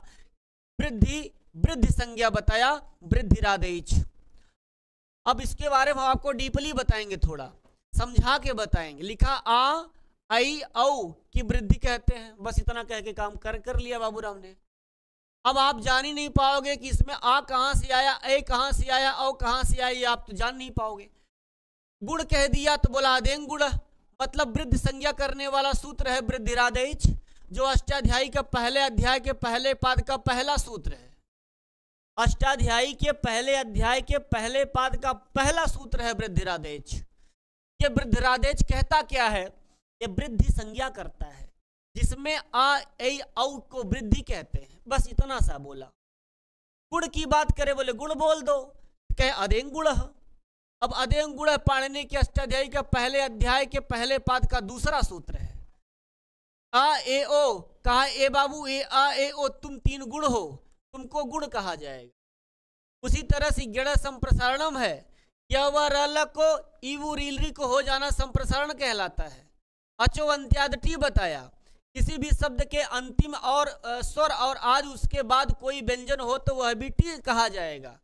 वृद्धि संज्ञा बताया, वृद्धिरादेच। अब इसके बारे में आपको डीपली बताएंगे, थोड़ा समझा के बताएंगे। लिखा आ आई औ की वृद्धि कहते हैं, बस इतना कह के काम कर लिया बाबूराम ने। अब आप जान ही नहीं पाओगे कि इसमें आ कहां से आया, ए कहां से आया, औ कहां से आई, आप तो जान नहीं पाओगे। गुण कह दिया तो बोला अदेंग गुण, मतलब वृद्धि संज्ञा करने वाला सूत्र है वृद्धिरादेच, जो अष्टाध्यायी का पहले अध्याय के पहले पाद का पहला सूत्र है। अष्टाध्यायी के पहले अध्याय के पहले पाद का पहला सूत्र है वृद्धिरादेच। ये वृद्धिरादेच कहता क्या है? ये वृद्धि संज्ञा करता है, जिसमें आ ए औ को वृद्धि कहते हैं, बस इतना सा बोला। गुण की बात करे बोले गुण बोल दो, कहे अदेंग गुण। अब अदेंग गुण पाणिनि के अष्टाध्यायी का पहले अध्याय के पहले पाद का दूसरा सूत्र है। आ ए ओ, कहा ए बाबू ए आ ए ओ, तुम तीन गुण हो, तुमको गुण कहा जाएगा। उसी तरह से गण संप्रसारणम है, यवरल को इवु रीलरी को हो जाना संप्रसारण कहलाता है। अचो अंत्याद टी बताया, किसी भी शब्द के अंतिम और स्वर और आज उसके बाद कोई व्यंजन हो तो वह भी टी कहा जाएगा।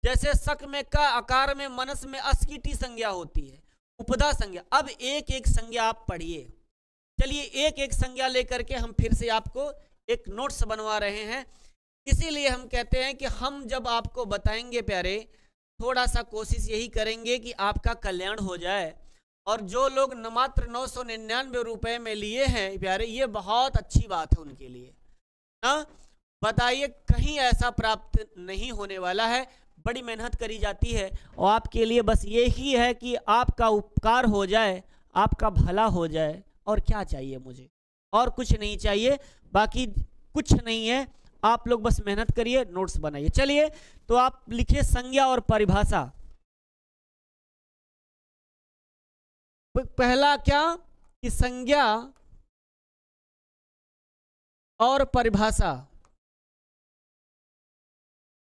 जैसे शक में का, आकार में, मनस में अस की टी संज्ञा होती है, उपदा संज्ञा। अब एक एक संज्ञा आप पढ़िए। चलिए एक एक संज्ञा लेकर के हम फिर से आपको एक नोट्स बनवा रहे हैं। इसीलिए हम कहते हैं कि हम जब आपको बताएंगे प्यारे, थोड़ा सा कोशिश यही करेंगे कि आपका कल्याण हो जाए। और जो लोग मात्र 999 रुपए में लिए हैं प्यारे, ये बहुत अच्छी बात है उनके लिए ना। बताइए, कहीं ऐसा प्राप्त नहीं होने वाला है, बड़ी मेहनत करी जाती है और आपके लिए बस यही है कि आपका उपकार हो जाए, आपका भला हो जाए। और क्या चाहिए मुझे, और कुछ नहीं चाहिए, बाकी कुछ नहीं है। आप लोग बस मेहनत करिए, नोट्स बनाइए। चलिए, तो आप लिखिए संज्ञा और परिभाषा। पहला क्या कि संज्ञा और परिभाषा।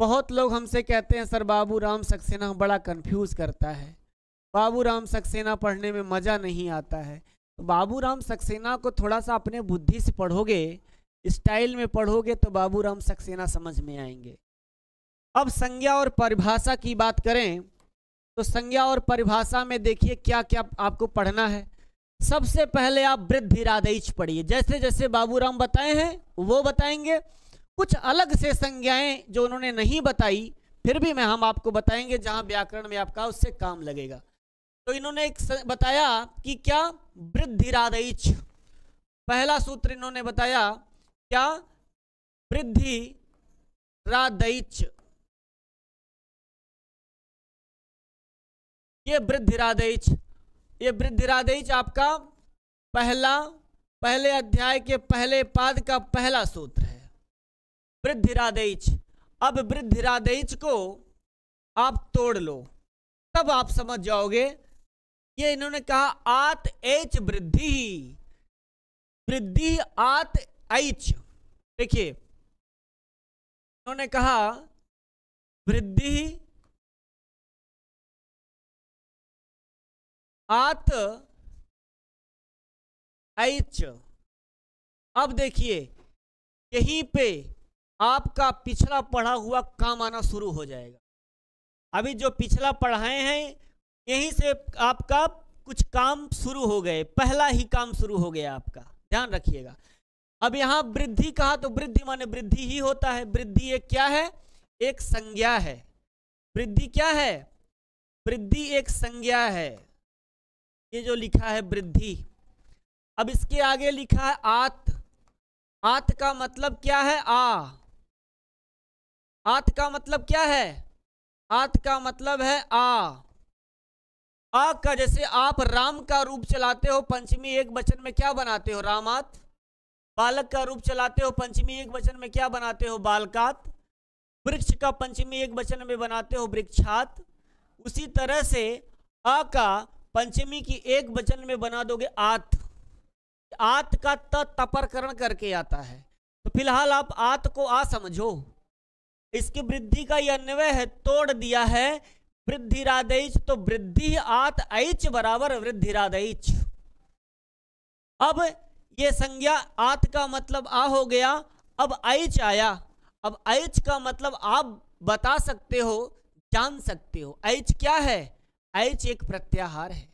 बहुत लोग हमसे कहते हैं सर बाबूराम सक्सेना बड़ा कंफ्यूज करता है, बाबूराम सक्सेना पढ़ने में मज़ा नहीं आता है। तो बाबूराम सक्सेना को थोड़ा सा अपने बुद्धि से पढ़ोगे, स्टाइल में पढ़ोगे, तो बाबूराम सक्सेना समझ में आएंगे। अब संज्ञा और परिभाषा की बात करें तो संज्ञा और परिभाषा में देखिए क्या क्या आपको पढ़ना है। सबसे पहले आप वृद्धिरादेश पढ़िए, जैसे जैसे बाबूराम बताए हैं वो बताएंगे। कुछ अलग से संज्ञाएं जो उन्होंने नहीं बताई फिर भी हम आपको बताएंगे, जहां व्याकरण में आपका उससे काम लगेगा। तो इन्होंने एक बताया कि क्या वृद्धिरादेश, पहला सूत्र इन्होंने बताया क्या, वृद्धिरादेश। ये वृद्धिरादेश आपका पहले अध्याय के पहले पाद का पहला सूत्र है, वृद्धिरादेश। अब वृद्धिरादेश को आप तोड़ लो, तब आप समझ जाओगे। ये इन्होंने कहा आत एच वृद्धि, वृद्धि आत एच। देखिए, इन्होंने कहा वृद्धि आत एच। अब देखिए, यहीं पे आपका पिछला पढ़ा हुआ काम आना शुरू हो जाएगा। अभी जो पिछला पढ़ाए हैं यहीं से आपका कुछ काम शुरू हो गए, पहला ही काम शुरू हो गया आपका, ध्यान रखिएगा। अब यहां वृद्धि कहा तो वृद्धि माने वृद्धि ही होता है। वृद्धि एक क्या है, एक संज्ञा है। वृद्धि क्या है, वृद्धि एक संज्ञा है। ये जो लिखा है वृद्धि। अब इसके आगे लिखा है आत। आत का मतलब क्या है, आत का मतलब क्या है, आत का मतलब है आ का, जैसे आप राम का रूप चलाते हो पंचमी एक वचन में क्या बनाते हो, रामात। बालक का रूप चलाते हो पंचमी एक वचन में क्या बनाते हो, बालकात। वृक्ष का पंचमी एक वचन में बनाते हो, वृक्षात। उसी तरह से आ का पंचमी की एक वचन में बना दोगे, आत। आत का तपरकरण करके आता है। तो फिलहाल आप आत को आ समझो। इसकी वृद्धि का यह अन्वय है, तोड़ दिया है वृद्धिरादेश। तो वृद्धि आत ऐच बराबर वृद्धिरादेश। अब ये संज्ञा आत का मतलब आ हो गया, अब ऐच आया। अब ऐच का मतलब आप बता सकते हो, जान सकते हो। ऐच क्या है, ऐच एक प्रत्याहार है।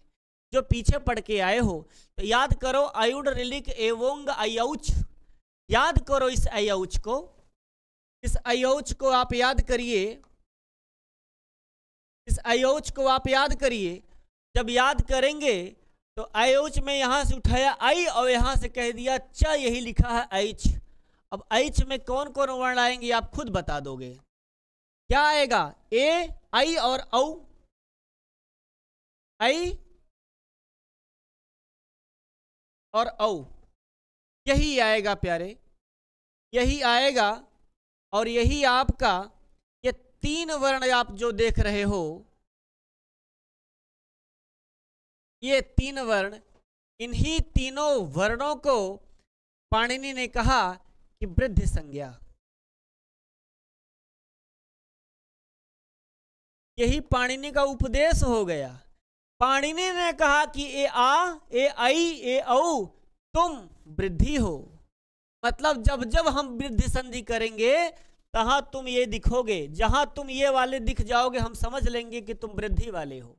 जो पीछे पढ़ के आए हो तो याद करो, आयुड रिलिक एवोंग अयौच। याद करो इस अयौच को, इस अयौच को आप याद करिए, इस अयौच को आप याद करिए। जब याद करेंगे तो अयौच में यहां से उठाया आई और यहां से कह दिया च, यही लिखा है ऐच। अब ऐच में कौन कौन वर्ण आएंगे आप खुद बता दोगे। क्या आएगा, ए, आई और औ। आई और औ, यही आएगा प्यारे, यही आएगा। और यही आपका ये तीन वर्ण आप जो देख रहे हो, ये तीन वर्ण, इन्हीं तीनों वर्णों को पाणिनि ने कहा कि वृद्धि संज्ञा। यही पाणिनि का उपदेश हो गया। पाणिनि ने कहा कि ए आ, ए आई, ए औ तुम वृद्धि हो। मतलब जब जब हम वृद्धि संधि करेंगे तहां तुम ये दिखोगे, जहां तुम ये वाले दिख जाओगे हम समझ लेंगे कि तुम वृद्धि वाले हो।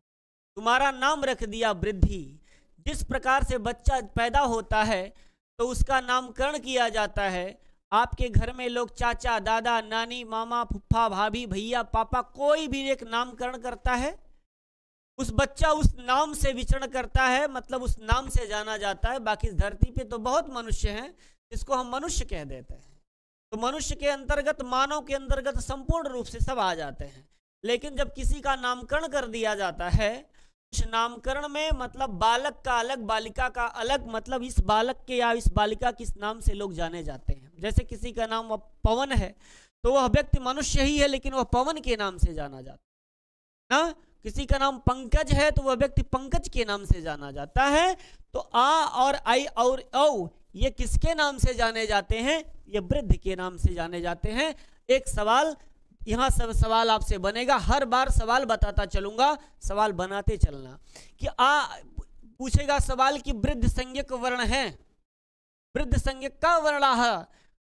तुम्हारा नाम रख दिया वृद्धि। जिस प्रकार से बच्चा पैदा होता है तो उसका नामकरण किया जाता है, आपके घर में लोग चाचा, दादा, नानी, मामा, फुफ्फा, भाभी, भैया, पापा, कोई भी एक नामकरण करता है, उस बच्चा उस नाम से विचरण करता है, मतलब उस नाम से जाना जाता है। बाकी इस धरती पे तो बहुत मनुष्य हैं जिसको हम मनुष्य कह देते हैं, तो मनुष्य के अंतर्गत, मानव के अंतर्गत संपूर्ण रूप से सब आ जाते हैं। लेकिन जब किसी का नामकरण कर दिया जाता है, इस नामकरण में मतलब बालक का अलग, बालिका का अलग, मतलब इस बालक के या इस बालिका किस नाम से लोग जाने जाते हैं। जैसे किसी का नाम पवन है तो वह व्यक्ति मनुष्य ही है, लेकिन वह पवन के नाम से जाना जाता है ना। किसी का नाम पंकज है तो वह व्यक्ति पंकज के नाम से जाना जाता है। तो आ और आई और औ ये किसके नाम से जाने जाते हैं? ये वृद्ध के नाम से जाने जाते हैं। एक सवाल यहाँ सब सवाल आपसे बनेगा, हर बार सवाल बताता चलूंगा, सवाल बनाते चलना। कि पूछेगा सवाल कि वृद्ध संज्ञक वर्ण है, वृद्ध संज्ञक का वर्ण है,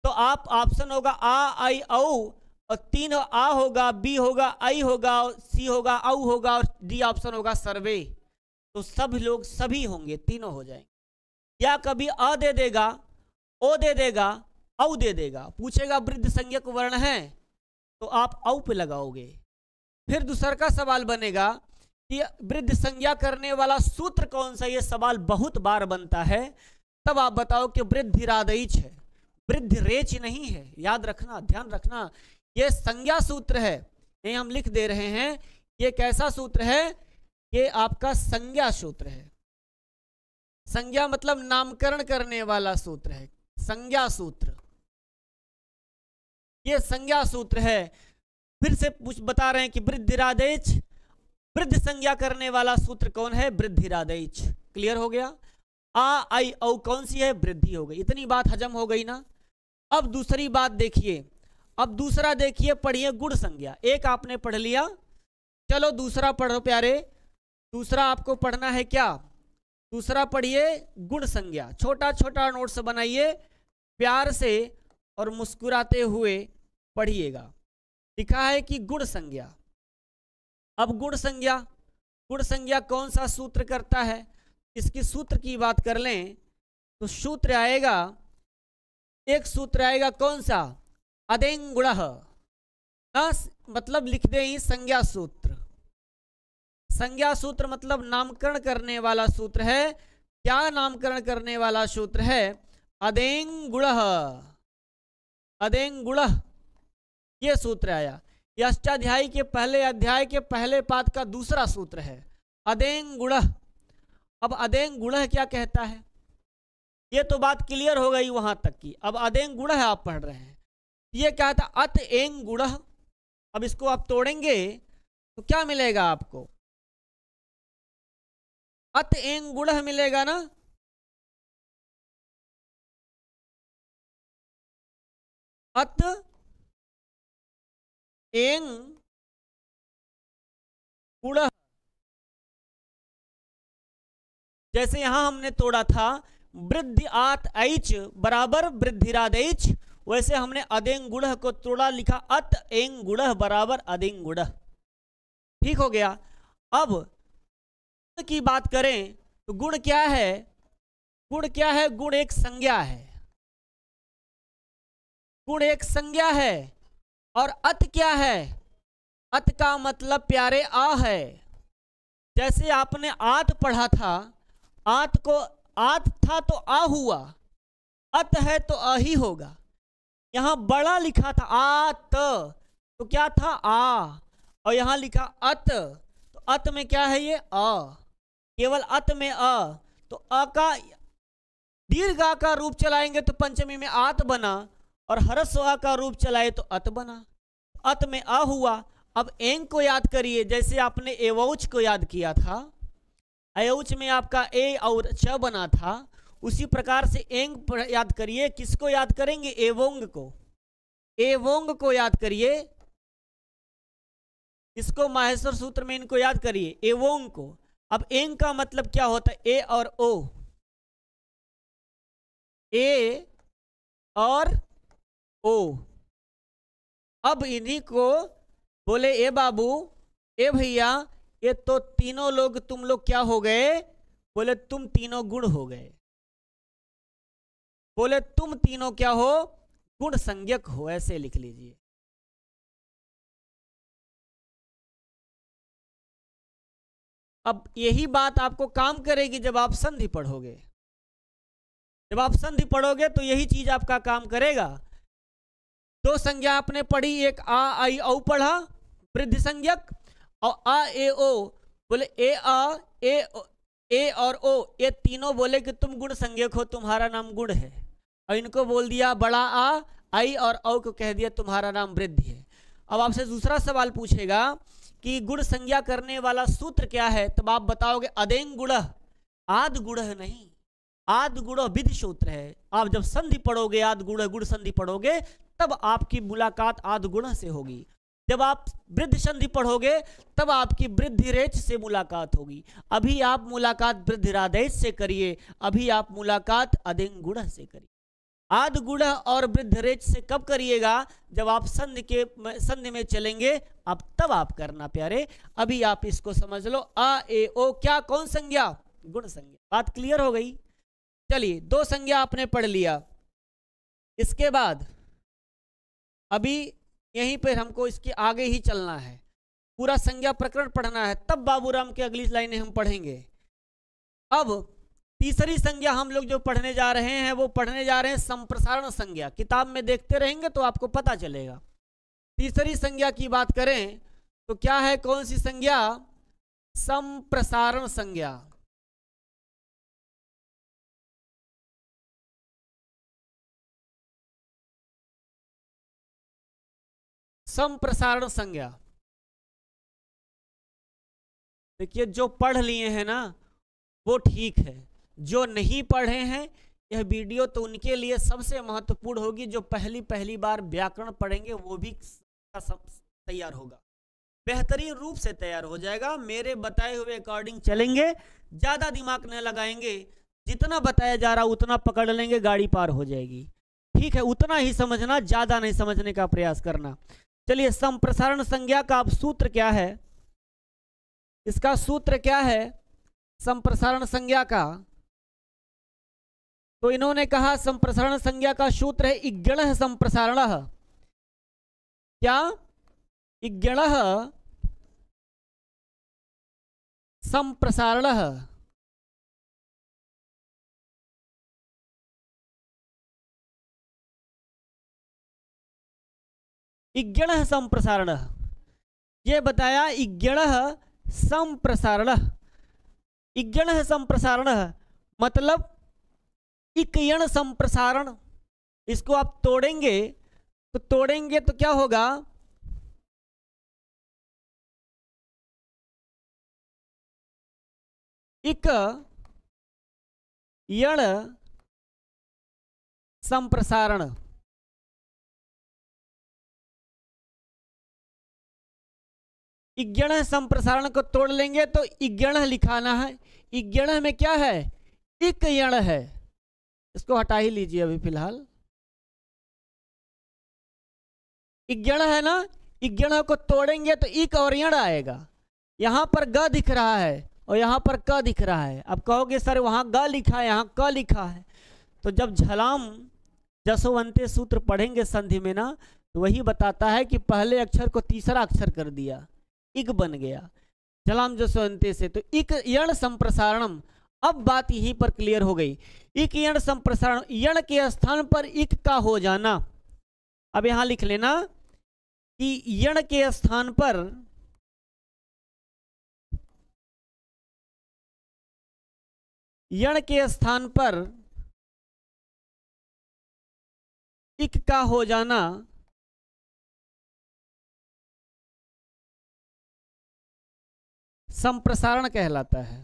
तो आप ऑप्शन होगा आ, आई, औ, और 3 आ होगा, बी होगा, आई होगा, सी होगा, औ होगा, और डी ऑप्शन होगा सर्वे। तो सब लोग सभी होंगे, तीनों हो जाएंगे। या कभी अ दे देगा, ओ दे देगा, औ दे देगा। पूछेगा वृद्ध संज्ञक वर्ण है तो आप औ पे लगाओगे। फिर दूसरा का सवाल बनेगा कि वृद्ध संज्ञा करने वाला सूत्र कौन सा, ये सवाल बहुत बार बनता है। तब आप बताओ कि वृद्धिरादेच है, वृद्धि रेच नहीं है। याद रखना, ध्यान रखना, ये संज्ञा सूत्र है, ये हम लिख दे रहे हैं। ये कैसा सूत्र है? ये आपका संज्ञा सूत्र है। संज्ञा मतलब नामकरण करने वाला सूत्र है, संज्ञा सूत्र, ये संज्ञा सूत्र है। फिर से बता रहे हैं कि वृद्धिरादेच, वृद्ध संज्ञा करने वाला सूत्र कौन है? वृद्धिरादेच। क्लियर हो गया? आ, आई, औ कौन सी है? वृद्धि हो गई। इतनी बात हजम हो गई ना। अब दूसरी बात देखिए, अब दूसरा देखिए, पढ़िए गुण संज्ञा। एक आपने पढ़ लिया, चलो दूसरा पढ़ो प्यारे। दूसरा आपको पढ़ना है क्या? दूसरा पढ़िए गुण संज्ञा। छोटा छोटा नोट्स बनाइए, प्यार से और मुस्कुराते हुए पढ़िएगा। लिखा है कि गुण संज्ञा। अब गुण संज्ञा, गुण संज्ञा कौन सा सूत्र करता है? इसकी सूत्र की बात कर लें तो सूत्र आएगा, एक सूत्र आएगा कौन सा? अदेंगुणः, मतलब लिख दे ही संज्ञा सूत्र। संज्ञा सूत्र मतलब नामकरण करने वाला सूत्र है। क्या नामकरण करने वाला सूत्र है? अदेंगुणः, अदेंगुणः, ये सूत्र आया। यह अष्टाध्यायी के पहले अध्याय के पहले पाद का दूसरा सूत्र है, अदेंगुणः। अब अदेंगुणः क्या कहता है? ये तो बात क्लियर हो गई वहां तक की। अब अदेंगुणः आप पढ़ रहे हैं, ये क्या था? अत एंग गुणः। अब इसको आप तोड़ेंगे तो क्या मिलेगा आपको? अत एंग गुणः मिलेगा ना। अत एंग गुणः, जैसे यहां हमने तोड़ा था वृद्धि आत ऐच बराबर वृद्धिरादैच, वैसे हमने अदेंग गुणः को तोड़ा, लिखा अत एंग गुणः बराबर अदेंग गुणः। ठीक हो गया। अब की बात करें तो गुण क्या है? गुण क्या है? गुण एक संज्ञा है, गुण एक संज्ञा है। और अत क्या है? अत का मतलब प्यारे आ है। जैसे आपने आत पढ़ा था, आत को आत था तो आ हुआ, अत है तो आ ही होगा। यहां बड़ा लिखा था आत तो क्या था? आ, और यहां लिखा अत, तो अत में क्या है? ये अ, केवल अत में अ। तो अ का दीर्घ आ का रूप चलाएंगे तो पंचमी में आत बना, और हरस्व आ का रूप चलाए तो अत बना, अत में अ हुआ। अब एंग को याद करिए, जैसे आपने एवौच को याद किया था, अयौच में आपका ए और च बना था, उसी प्रकार से एंग याद करिए। किसको याद करेंगे? एवोंग को, एवोंग को याद करिए। इसको माहेश्वर सूत्र में इनको याद करिए, एवोंग को। अब एंग का मतलब क्या होता है? ए और ओ, ए और ओ। अब इन्हीं को बोले ए बाबू, ए भैया, ये तो तीनों लोग, तुम लोग क्या हो गए? बोले तुम तीनों गुण हो गए। बोले तुम तीनों क्या हो? गुण संज्ञक हो, ऐसे लिख लीजिए। अब यही बात आपको काम करेगी जब आप संधि पढ़ोगे। जब आप संधि पढ़ोगे तो यही चीज आपका काम करेगा। दो संज्ञा आपने पढ़ी, एक आ आई औ पढ़ा वृद्धि संज्ञक, और आ ए ओ बोले ए आ ए और ओ, ये तीनों बोले कि तुम गुण संज्ञक हो, तुम्हारा नाम गुण है। और इनको बोल दिया बड़ा आ, आई और औ को कह दिया तुम्हारा नाम वृद्धि है। अब आपसे दूसरा सवाल पूछेगा कि गुण संज्ञा करने वाला सूत्र क्या है, तब आप बताओगे अदेंग गुण, आद गुण नहीं, आद गुण विधि सूत्र है। आप जब संधि पढ़ोगे, आद गुण गुण संधि पढ़ोगे, तब आपकी मुलाकात आद गुण से होगी। जब आप वृद्धि संधि पढ़ोगे तब आपकी वृद्धि रेच से मुलाकात होगी। अभी आप मुलाकात वृद्धि रादेश से करिए, अभी आप मुलाकात अदेंग गुण से करिए। आद गुण और वृद्धि रेच से कब करिएगा, जब आप संधि में चलेंगे, अब तब आप करना प्यारे। अभी आप इसको समझ लो, आ ए ओ क्या कौन संज्ञा, गुण संज्ञा। बात क्लियर हो गई। चलिए दो संज्ञा आपने पढ़ लिया। इसके बाद अभी यहीं पर हमको इसके आगे ही चलना है, पूरा संज्ञा प्रकरण पढ़ना है, तब बाबूराम की अगली लाइनें हम पढ़ेंगे। अब तीसरी संज्ञा हम लोग जो पढ़ने जा रहे हैं वो पढ़ने जा रहे हैं संप्रसारण संज्ञा। किताब में देखते रहेंगे तो आपको पता चलेगा। तीसरी संज्ञा की बात करें तो क्या है, कौन सी संज्ञा, संप्रसारण संज्ञा। संप्रसारण संज्ञा। देखिए जो पढ़ लिए हैं ना वो ठीक है, जो नहीं पढ़े हैं यह वीडियो तो उनके लिए सबसे महत्वपूर्ण होगी। जो पहली बार व्याकरण पढ़ेंगे वो भी तैयार होगा, बेहतरीन रूप से तैयार हो जाएगा। मेरे बताए हुए अकॉर्डिंग चलेंगे, ज़्यादा दिमाग न लगाएंगे, जितना बताया जा रहा उतना पकड़ लेंगे, गाड़ी पार हो जाएगी। ठीक है, उतना ही समझना, ज़्यादा नहीं समझने का प्रयास करना। चलिए संप्रसारण संज्ञा का अब सूत्र क्या है, इसका सूत्र क्या है संप्रसारण संज्ञा का। तो इन्होंने कहा संप्रसारण संज्ञा का सूत्र है इग्गणः संप्रसारणः। क्या, इग्गणः संप्रसारणः। इग्गणः संप्रसारणः, ये बताया इग्गणः संप्रसारणः। इग्गणः संप्रसारणः मतलब इकयण संप्रसारण। इसको आप तोड़ेंगे तो क्या होगा, इक यण संप्रसारण। इग्गण संप्रसारण को तोड़ लेंगे तो इग्गण लिखाना है। इग्गण में क्या है, इक यण है, इसको हटा ही लीजिए अभी फिलहाल। इग्गण है ना, इग्गण को तोड़ेंगे तो इक और यण आएगा। यहां पर ग दिख रहा है और यहां पर क दिख रहा है। अब कहोगे सर वहां ग लिखा है यहां क लिखा है, तो जब झलाम जसोवंते सूत्र पढ़ेंगे संधि में ना, तो वही बताता है कि पहले अक्षर को तीसरा अक्षर कर दिया, इक बन गया झलाम जसोवंते से, तो इक यण संप्रसारणम। अब बात यहीं पर क्लियर हो गई। इक यण संप्रसारण, यण के स्थान पर इक का हो जाना। अब यहां लिख लेना कि यण के स्थान पर इक का हो जाना संप्रसारण कहलाता है।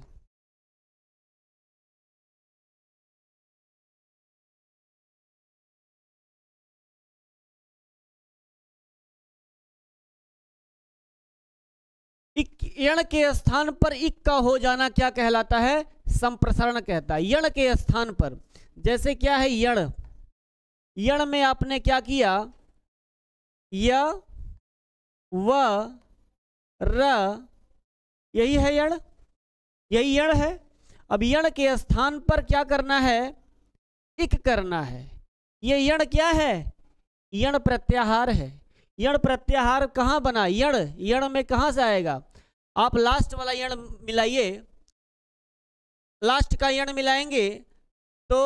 यण के स्थान पर इक का हो जाना क्या कहलाता है, संप्रसारण कहता है। यण के स्थान पर, जैसे क्या है यण, यण में आपने क्या किया, य व र, यही है यण, यही यण है। अब यण के स्थान पर क्या करना है, इक करना है। ये यण क्या है, यण प्रत्याहार है। यण प्रत्याहार कहाँ बना, यण, यण में कहाँ से आएगा? आप लास्ट वाला यण मिलाइए, लास्ट का यण मिलाएंगे तो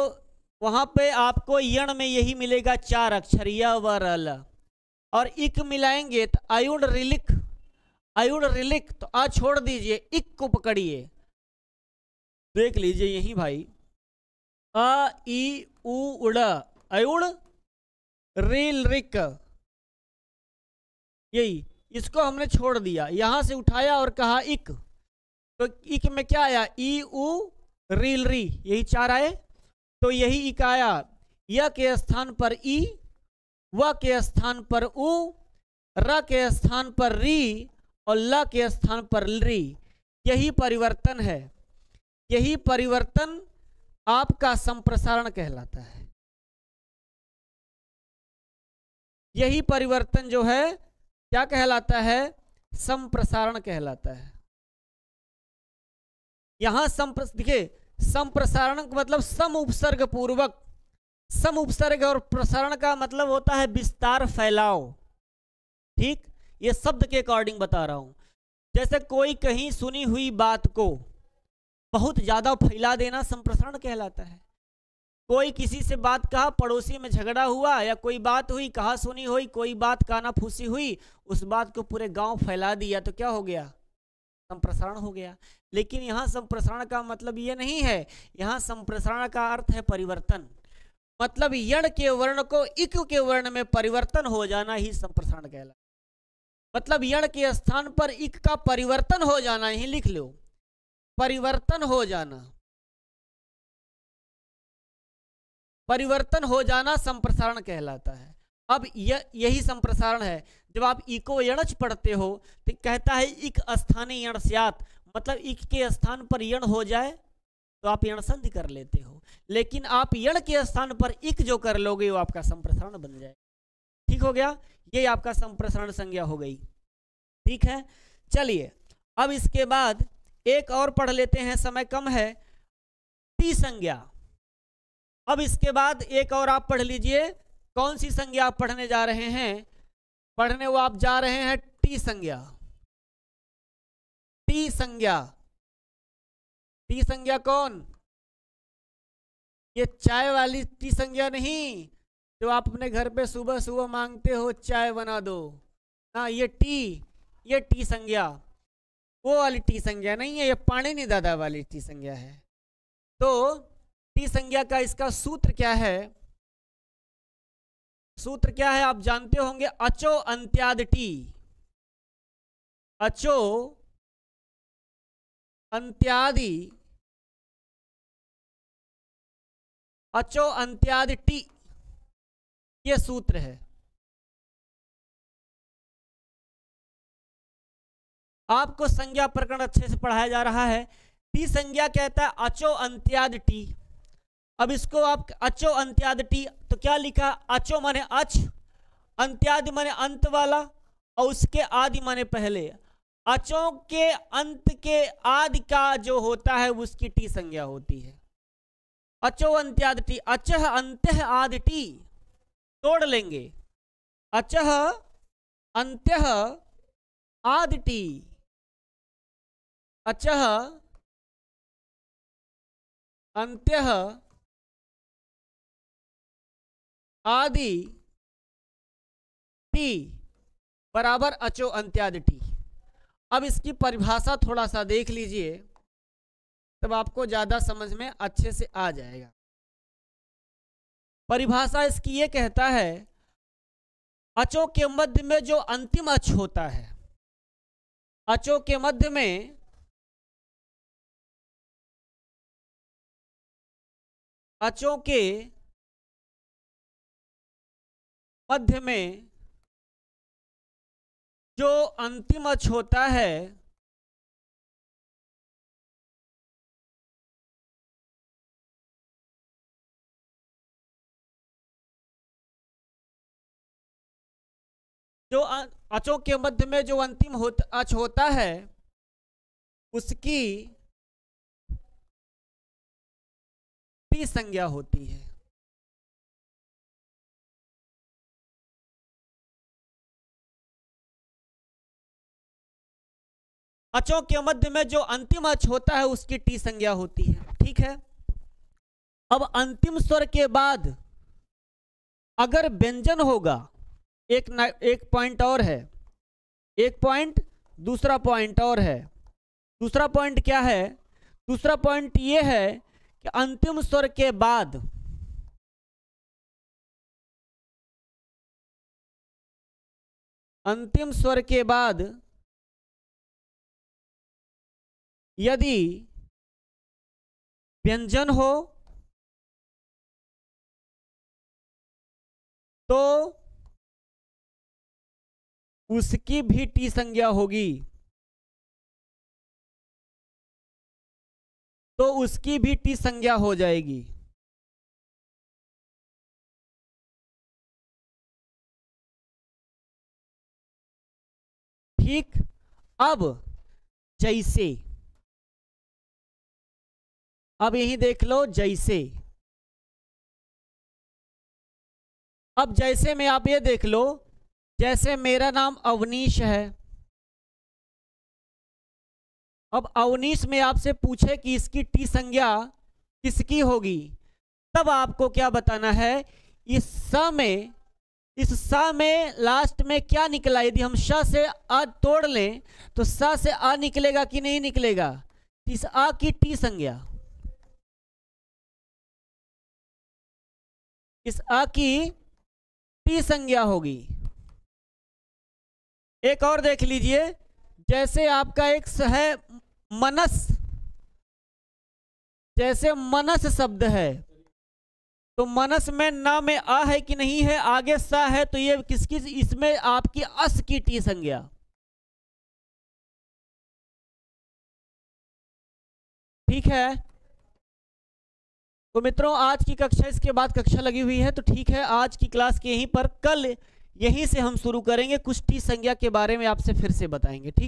वहां पे आपको यण में यही मिलेगा 4 अक्षर य व र ल। और इक मिलाएंगे तो अयुण रिलिक, अयुण रिलिक, तो आ छोड़ दीजिए, इक को पकड़िए, देख लीजिए यही भाई, अ ई उ उड़, अयुण रिल रिक, यही, इसको हमने छोड़ दिया, यहां से उठाया और कहा इक, तो इक में क्या आया, ई उ रील री, यही 4 आए, तो यही इक आया, य के स्थान पर ई, व के स्थान पर उ, र के स्थान पर री और ल के स्थान पर री। यही परिवर्तन है, यही परिवर्तन आपका संप्रसारण कहलाता है। यही परिवर्तन जो है क्या कहलाता है, संप्रसारण कहलाता है। यहां देखिए, संप्रसारण मतलब सम उपसर्ग पूर्वक, सम उपसर्ग और प्रसारण का मतलब होता है विस्तार, फैलाव, ठीक, ये शब्द के अकॉर्डिंग बता रहा हूं। जैसे कोई कहीं सुनी हुई बात को बहुत ज्यादा फैला देना संप्रसारण कहलाता है। कोई किसी से बात कहा, पड़ोसी में झगड़ा हुआ या कोई बात हुई, कहा सुनी हुई, कोई बात काना फूसी हुई, उस बात को पूरे गांव फैला दिया, तो क्या हो गया, संप्रसारण हो गया। लेकिन यहाँ संप्रसारण का मतलब ये नहीं है, यहाँ संप्रसारण का अर्थ है परिवर्तन, मतलब यण के वर्ण को इक के वर्ण में परिवर्तन हो जाना ही संप्रसारण कहलाता, मतलब यण के स्थान पर इक का परिवर्तन हो जाना, ही लिख लो, परिवर्तन हो जाना, परिवर्तन हो जाना संप्रसारण कहलाता है। अब यही संप्रसारण है। जब आप इको यणच पढ़ते हो तो कहता है इक स्थानीय यण स्यात्, मतलब इक के स्थान पर यण हो जाए तो आप यण संधि कर लेते हो, लेकिन आप यण के स्थान पर इक जो कर लोगे वो आपका संप्रसारण बन जाए। ठीक हो गया, ये आपका संप्रसारण संज्ञा हो गई। ठीक है, चलिए अब इसके बाद एक और पढ़ लेते हैं, समय कम है, टी संज्ञा। अब इसके बाद एक और आप पढ़ लीजिए, कौन सी संज्ञा आप पढ़ने जा रहे हैं, पढ़ने वो आप जा रहे हैं टी संज्ञा। टी संज्ञा, टी संज्ञा कौन, ये चाय वाली टी संज्ञा नहीं, जो आप अपने घर पे सुबह सुबह मांगते हो चाय बना दो ना, ये टी संज्ञा, वो वाली टी संज्ञा नहीं है, ये पाणिनि दादा वाली टी संज्ञा है। तो टी संज्ञा का इसका सूत्र क्या है, सूत्र क्या है आप जानते होंगे, अचो अंत्याद टी, अचो अंत्यादि, अचो अंत्याद टी, ये सूत्र है। आपको संज्ञा प्रकरण अच्छे से पढ़ाया जा रहा है। टी संज्ञा कहता है अचो अंत्याद टी। अब इसको आप अचो अंत्याद टी, तो क्या लिखा, अचो माने अच, अंत्यादि माने अंत वाला, और उसके आदि माने पहले, अचों के अंत के आदि का जो होता है उसकी टी संज्ञा होती है। अचो अंत्याद टी, अचह अंत्य आदि टी, तोड़ लेंगे, अचह अंत्य आदि टी, अचह अंत्य आदि टी बराबर अचो अंत्यादि टी। अब इसकी परिभाषा थोड़ा सा देख लीजिए, तब आपको ज्यादा समझ में अच्छे से आ जाएगा। परिभाषा इसकी ये कहता है, अचो के मध्य में जो अंतिम अच होता है, अचो के मध्य में अचों के मध्य में जो अंतिम अच होता है, जो अचों के मध्य में जो अंतिम अच होता है उसकी टी संज्ञा होती है। अचों के मध्य में जो अंतिम अच होता है उसकी टी संज्ञा होती है। ठीक है, अब अंतिम स्वर के बाद अगर व्यंजन होगा, एक पॉइंट और है, एक पॉइंट, दूसरा पॉइंट और है। दूसरा पॉइंट क्या है? दूसरा पॉइंट ये है कि अंतिम स्वर के बाद यदि व्यंजन हो तो उसकी भी टी संज्ञा होगी, तो उसकी भी टी संज्ञा हो जाएगी। ठीक, अब जैसे, अब यही देख लो जैसे, अब जैसे में आप ये देख लो, जैसे मेरा नाम अवनीश है, अब अवनीश में आपसे पूछे कि इसकी टी संज्ञा किसकी होगी, तब आपको क्या बताना है? इस स में लास्ट में क्या निकला? यदि हम श से आ तोड़ लें तो स से आ निकलेगा कि नहीं निकलेगा? इस आ की टी संज्ञा, इस आ की टी संज्ञा होगी। एक और देख लीजिए, जैसे आपका एक है मनस, जैसे मनस शब्द है, तो मनस में न में आ है कि नहीं है, आगे सा है, तो ये किसकी? इसमें आपकी अस की टी संज्ञा। ठीक है, तो मित्रों आज की कक्षा, इसके बाद कक्षा लगी हुई है, तो ठीक है, आज की क्लास के यहीं पर, कल यहीं से हम शुरू करेंगे, कुछ टी संज्ञा के बारे में आपसे फिर से बताएंगे। ठीक।